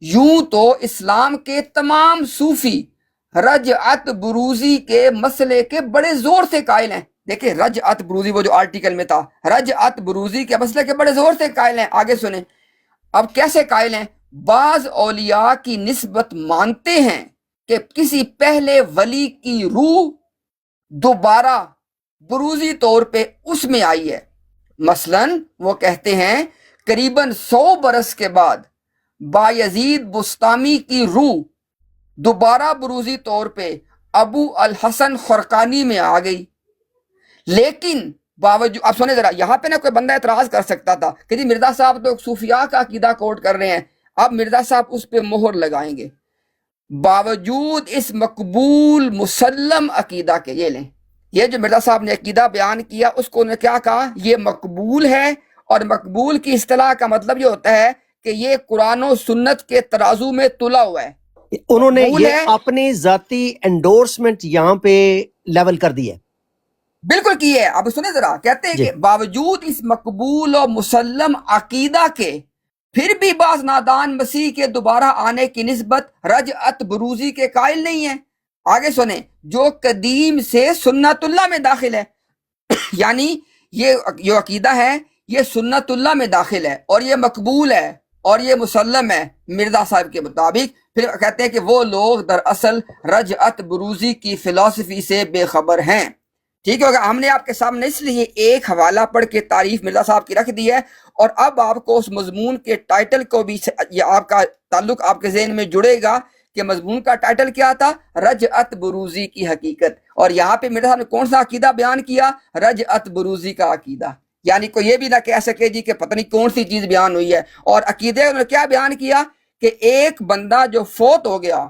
یوں تو اسلام کے تمام صوفی رجعت بروزی کے مسئلے کے بڑے زور سے قائل ہیں. دیکھیں رجعت بروزی، وہ جو آرٹیکل میں تھا، رجعت بروزی کے مسئلے کے بڑے زور سے قائل ہیں. آگے سنیں اب کیسے قائل ہیں. بعض اولیاء کی نسبت مانتے ہیں کہ کسی پہلے ولی کی روح دوبارہ بروزی طور پہ اس میں آئی ہے. مثلاً وہ کہتے ہیں قریباً 100 برس کے بعد بایزید بستامی کی روح دوبارہ بروزی طور پہ ابو الحسن خرقانی میں آ گئی. لیکن باوجود، اب سنیں ذرا، یہاں پہ نا کوئی بندہ اعتراض کر سکتا تھا کہ جی مرزا صاحب تو صوفیاء کا عقیدہ کوٹ کر رہے ہیں. اب مرزا صاحب اس پہ مہر لگائیں گے. باوجود اس مقبول مسلم عقیدہ کے، یہ لیں، یہ جو مرزا صاحب نے عقیدہ بیان کیا اس کو انہوں نے کیا کہا؟ یہ مقبول ہے. اور مقبول کی اصطلاح کا مطلب یہ ہوتا ہے کہ یہ قرآن و سنت کے ترازو میں تلا ہوا ہے. انہوں نے یہ اپنی ذاتی انڈورسمنٹ یہاں پہ لیول کر دی ہے. بالکل کی ہے. اب سنیں ذرا، کہتے ہیں کہ باوجود اس مقبول و مسلم عقیدہ کے پھر بھی بعض نادان مسیح کے دوبارہ آنے کی نسبت رجعت بروزی کے قائل نہیں ہیں. آگے سنیں، جو قدیم سے سنت اللہ میں داخل ہے. یعنی یہ جو عقیدہ ہے یہ سنت اللہ میں داخل ہے اور یہ مقبول ہے اور یہ مسلم ہے مرزا صاحب کے مطابق. پھر کہتے ہیں کہ وہ لوگ دراصل رجعت بروزی کی فلسفی سے بے خبر ہیں. ٹھیک ہوگا. ہم نے آپ کے سامنے اس لیے ایک حوالہ پڑھ کے تعریف مرزا صاحب کی رکھ دی ہے، اور اب آپ کو اس مضمون کے ٹائٹل کو بھی یہ آپ کا تعلق آپ کے ذہن میں جڑے گا کہ مضمون کا ٹائٹل کیا تھا؟ رجعت بروزی کی حقیقت. اور یہاں پہ مرزا صاحب نے کون سا عقیدہ بیان کیا؟ رجعت بروزی کا عقیدہ. یعنی کوئی یہ بھی نہ کہہ سکے جی کہ پتہ نہیں کون سی چیز بیان ہوئی ہے. اور عقیدے انہوں نے کیا بیان کیا کہ ایک بندہ جو فوت ہو گیا،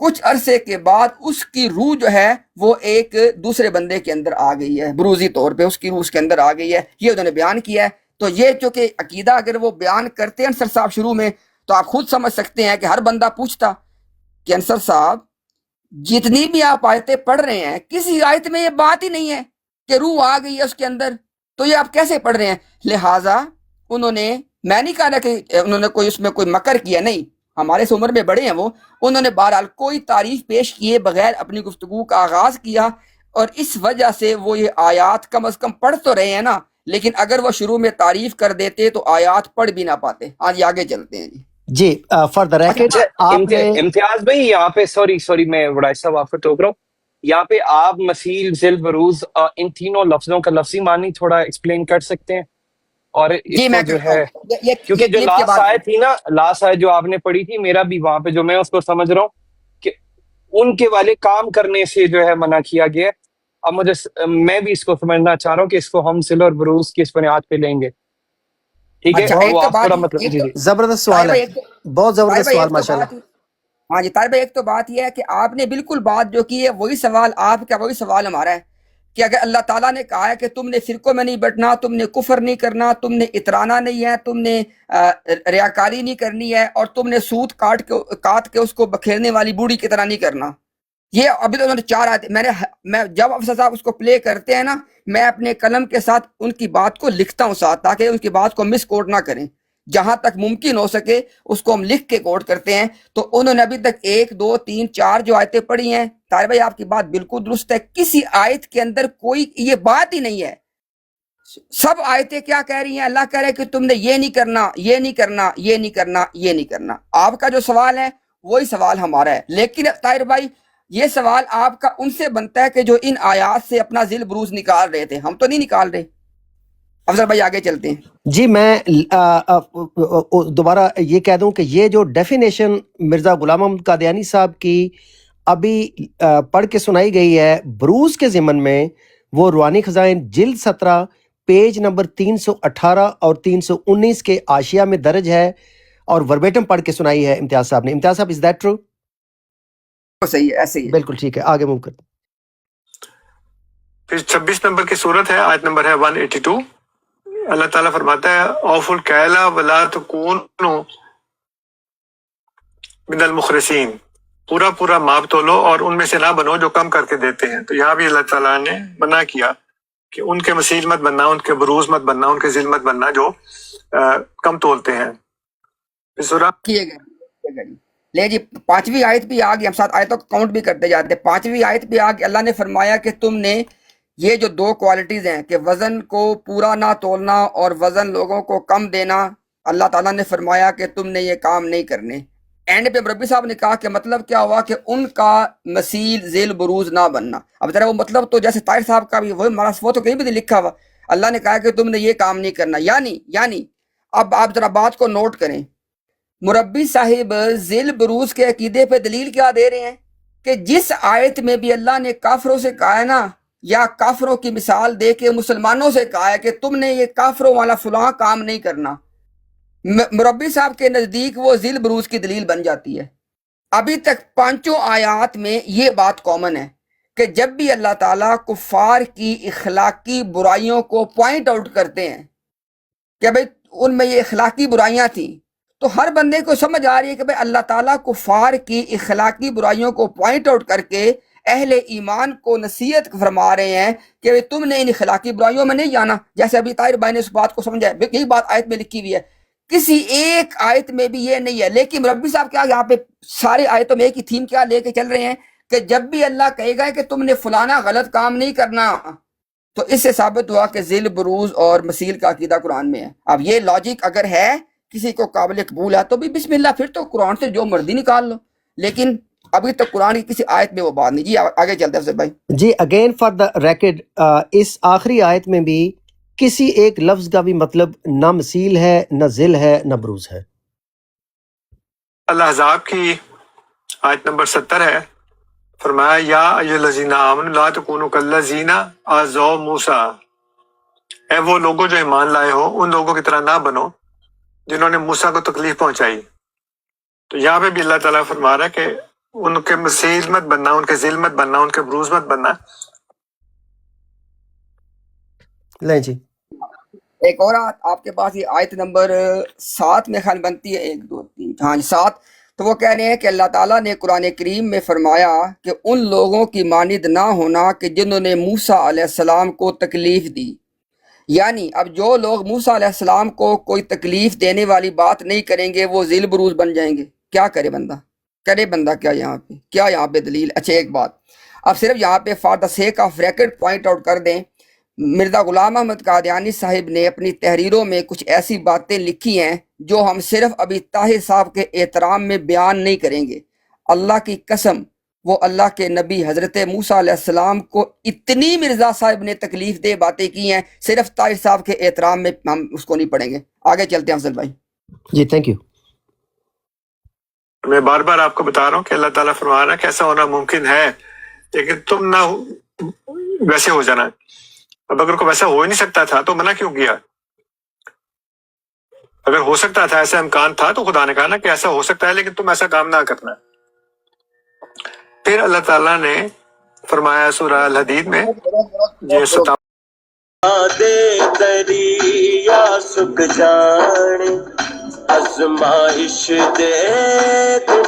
کچھ عرصے کے بعد اس کی روح جو ہے وہ ایک دوسرے بندے کے اندر آ گئی ہے، بروزی طور پہ اس کی روح اس کے اندر آ گئی ہے. یہ انہوں نے بیان کیا ہے. تو یہ چونکہ عقیدہ اگر وہ بیان کرتے ہیں انصر صاحب شروع میں، تو آپ خود سمجھ سکتے ہیں کہ ہر بندہ پوچھتا کہ انصر صاحب جتنی بھی آپ آیتیں پڑھ رہے ہیں کسی آیت میں یہ بات ہی نہیں ہے کہ روح آ گئی ہے اس کے اندر، تو یہ آپ کیسے پڑھ رہے ہیں؟ لہٰذا انہوں نے، میں نہیں کہا کہ انہوں نے کوئی اس میں کوئی مکر کیا، نہیں، ہمارے سے عمر میں بڑے ہیں وہ، انہوں نے بہرحال کوئی تعریف پیش کیے بغیر اپنی گفتگو کا آغاز کیا، اور اس وجہ سے وہ یہ آیات کم از کم پڑھ تو رہے ہیں نا، لیکن اگر وہ شروع میں تعریف کر دیتے تو آیات پڑھ بھی نہ پاتے. آج آگے چلتے ہیں جی. جی فار دا ریکٹ آپ نے امتیاز بھائی یہاں پہ سوری میں وڈائش صاحب آپ کو ٹوک رہا ہوں. یہاں پہ آپ مسیل ذل بروز ان تینوں لفظوں کا لفظی معنی تھوڑا ایکسپلین کر سکتے ہیں؟ اور اس جی کو میں جو کرتا ہے ہوں. یہ کیونکہ جو کلپ کے لاسٹ بعد آیت تھی نا، لاسٹ آیت جو آپ نے پڑھی تھی، میرا بھی وہاں پہ جو میں اس کو سمجھ رہا ہوں کہ ان کے والے کام کرنے سے جو ہے منع کیا گیا ہے. اب میں بھی اس کو سمجھنا چاہ رہا ہوں کہ اس کو ہم ذل اور بروز کس بنیاد پہ لیں گے. ٹھیک ہے، اچھا ایک وہ تو آپ بات تھوڑا مطلب ایک جی تو جی زبردست طاہر سوال بھائی ہے، ایک تو بہت طاہر زبردست بھائی سوال ایک تو ماشاء اللہ. بات، ہاں جی طاہر بھائی ایک تو بات یہ ہے کہ آپ نے بالکل بات جو کی ہے وہی سوال آپ کا وہی سوال ہمارا ہے کہ اگر اللہ تعالیٰ نے کہا ہے کہ تم نے فرقوں میں نہیں بٹنا، تم نے کفر نہیں کرنا، تم نے اترانا نہیں ہے، تم نے ریاکاری نہیں کرنی ہے، اور تم نے سود کاٹ کے اس کو بکھیرنے والی بوڑھی کی طرح نہیں کرنا. یہ ابھی تو انہوں نے 4 آیتیں، میں جب افسر صاحب اس کو پلے کرتے ہیں نا، میں اپنے قلم کے ساتھ ان کی بات کو لکھتا ہوں ساتھ، تاکہ ان کی بات کو مس کوٹ نہ کریں. جہاں تک ممکن ہو سکے اس کو ہم لکھ کے کوٹ کرتے ہیں. تو انہوں نے ابھی تک 1 2 3 4 جو آیتیں پڑھی ہیں، طاہر بھائی آپ کی بات بالکل درست ہے. کسی آیت کے اندر کوئی یہ بات ہی نہیں ہے. سب آیتیں کیا کہہ رہی ہیں؟ اللہ کہہ رہے ہیں کہ تم نے یہ نہیں کرنا، یہ نہیں کرنا، یہ نہیں کرنا، یہ نہیں کرنا. آپ کا جو سوال ہے وہی سوال ہمارا ہے. لیکن طاہر بھائی یہ سوال آپ کا ان سے بنتا ہے کہ جو ان آیات سے اپنا ذل بروز نکال رہے تھے. ہم تو نہیں نکال رہے. افضل بھائی آگے چلتے ہیں. جی میں دوبارہ یہ کہہ دوں کہ یہ جو ڈیفینیشن مرزا غلام محمد قادیانی صاحب کی ابھی پڑھ کے سنائی گئی ہے بروز کے ضمن میں، وہ روحانی خزائن جلد 17 پیج نمبر 318 اور 319 کے حاشیہ میں درج ہے، اور وربیٹم پڑھ کے سنائی ہے امتیاز صاحب نے. امتیاز صاحب از دیٹ ٹرو؟ صحیح ہے، ایسے ہی ہے. بالکل ٹھیک ہے، آگے موو کرتے ہیں. پھر 26 نمبر کی صورت ہے، آیت نمبر ہے 182. اللہ تعالیٰ فرماتا ہے اوف الکیلا ولا تکونوا من المخرسین، پورا ماپ تولو اور ان میں سے نہ بنو جو کم کر کے دیتے ہیں. تو یہاں بھی اللہ تعالیٰ نے منع کیا کہ ان کے مسیل مت بننا، ان کے بروز مت بننا، ان کے ذل مت بننا جو کم تولتے ہیں. کیے گئے. لے جی 5ویں آیت بھی آگے، ہم ساتھ آیتوں کو کاؤنٹ بھی کرتے جاتے ہیں. 5ویں آیت بھی آگے اللہ نے فرمایا کہ تم نے یہ جو 2 کوالٹیز ہیں کہ وزن کو پورا نہ تولنا اور وزن لوگوں کو کم دینا، اللہ تعالیٰ نے فرمایا کہ تم نے یہ کام نہیں کرنے. اینڈ پہ مربی صاحب نے کہا کہ مطلب کیا ہوا کہ ان کا مسیل ذیل بروز نہ بننا. اب ذرا وہ مطلب تو جیسے طاہر صاحب کا بھی وہ ہمارا وہ تو کہیں بھی نہیں لکھا ہوا. اللہ نے کہا کہ تم نے یہ کام نہیں کرنا. یعنی اب آپ ذرا بات کو نوٹ کریں. مربی صاحب ذیل بروز کے عقیدے پہ دلیل کیا دے رہے ہیں کہ جس آیت میں بھی اللہ نے کافروں سے کہا ہے نا، یا کافروں کی مثال دے کے مسلمانوں سے کہا ہے کہ تم نے یہ کافروں والا فلاں کام نہیں کرنا، مربی صاحب کے نزدیک وہ ذیل بروز کی دلیل بن جاتی ہے. ابھی تک 5 آیات میں یہ بات کامن ہے کہ جب بھی اللہ تعالیٰ کفار کی اخلاقی برائیوں کو پوائنٹ آؤٹ کرتے ہیں کہ بھئی ان میں یہ اخلاقی برائیاں تھیں، تو ہر بندے کو سمجھ آ رہی ہے کہ بھئی اللہ تعالیٰ کفار کی اخلاقی برائیوں کو پوائنٹ آؤٹ کر کے اہل ایمان کو نصیحت فرما رہے ہیں کہ بھئی تم نے ان اخلاقی برائیوں میں نہیں جانا. جیسے ابھی طاہر بھائی نے اس بات کو سمجھا ہے، یہی بات آیت میں لکھی ہوئی ہے. کسی ایک آیت میں بھی یہ نہیں ہے. لیکن مربی صاحب کیا یہاں پہ سارے آیتوں میں ایک ہی تھیم کیا لے کے چل رہے ہیں کہ جب بھی اللہ کہے گا کہ تم نے فلانا غلط کام نہیں کرنا، تو اس سے ثابت ہوا کہ ذیل بروز اور مسیل کا عقیدہ قرآن میں ہے. اب یہ لاجک اگر ہے کسی کو قابل قبول ہے تو بھی بسم اللہ، پھر تو قرآن سے جو مرضی نکال لو، لیکن ابھی تک قرآن کی کسی آیت میں وہ بات نہیں. جی آگے چلتے ہیں افضل بھائی. جی اگین فار دا ریکڈ، اس آخری آیت میں بھی کسی ایک لفظ کا بھی مطلب نہ مسیل ہے، نہ ذل ہے، نہ بروز ہے. الاحزاب کی آیت نمبر 70 ہے. فرمایا یا ایھا الذین آمنوا لا تکونوا کالذین آذوا موسیٰ، اے وہ لوگوں جو ایمان لائے ہو ان لوگوں کی طرح نہ بنو جنہوں نے موسیٰ کو تکلیف پہنچائی. تو یہاں پہ بھی اللہ تعالیٰ فرما رہا ہے کہ ان کے مسیل مت بننا، ان کے ذل مت بننا، ان کے بروز مت بننا. لیں جی. ایک اور آپ کے پاس یہ آیت نمبر 7 میں خیال بنتی ہے، 1 2 3 ہاں جی 7. تو وہ کہہ رہے ہیں کہ اللہ تعالیٰ نے قرآن کریم میں فرمایا کہ ان لوگوں کی مانند نہ ہونا کہ جنہوں نے موسیٰ علیہ السلام کو تکلیف دی. یعنی اب جو لوگ موسیٰ علیہ السلام کو کوئی تکلیف دینے والی بات نہیں کریں گے وہ ذیل بروز بن جائیں گے. کیا کرے بندہ کیا یہاں پہ دلیل. اچھا ایک بات اب صرف یہاں پہ for the sake of record point out کر دیں، مرزا غلام احمد قادیانی صاحب نے اپنی تحریروں میں کچھ ایسی باتیں لکھی ہیں جو ہم صرف ابھی طاہر صاحب کے احترام میں بیان نہیں کریں گے. اللہ کی قسم وہ اللہ کے نبی حضرت موسیٰ علیہ السلام کو اتنی مرزا صاحب نے تکلیف دہ باتیں کی ہیں، صرف طاہر صاحب کے احترام میں ہم اس کو نہیں پڑھیں گے. آگے چلتے ہیں افضل بھائی. جی تھینک یو. میں بار بار آپ کو بتا رہا ہوں کہ اللہ تعالیٰ فرما رہا ہے کہ ایسا ہونا ممکن ہے لیکن تم نہ ویسے ہو جانا. اب اگر کو ویسا ہو ہی نہیں سکتا تھا تو منع کیوں کیا؟ اگر ہو سکتا تھا، ایسا امکان تھا تو خدا نے کہا نا کہ ایسا ہو سکتا ہے لیکن تم ایسا کام نہ کرنا. پھر اللہ تعالیٰ نے فرمایا سورہ الحدید میں یہ 57 دے دریا سکھ جان ازمائش دے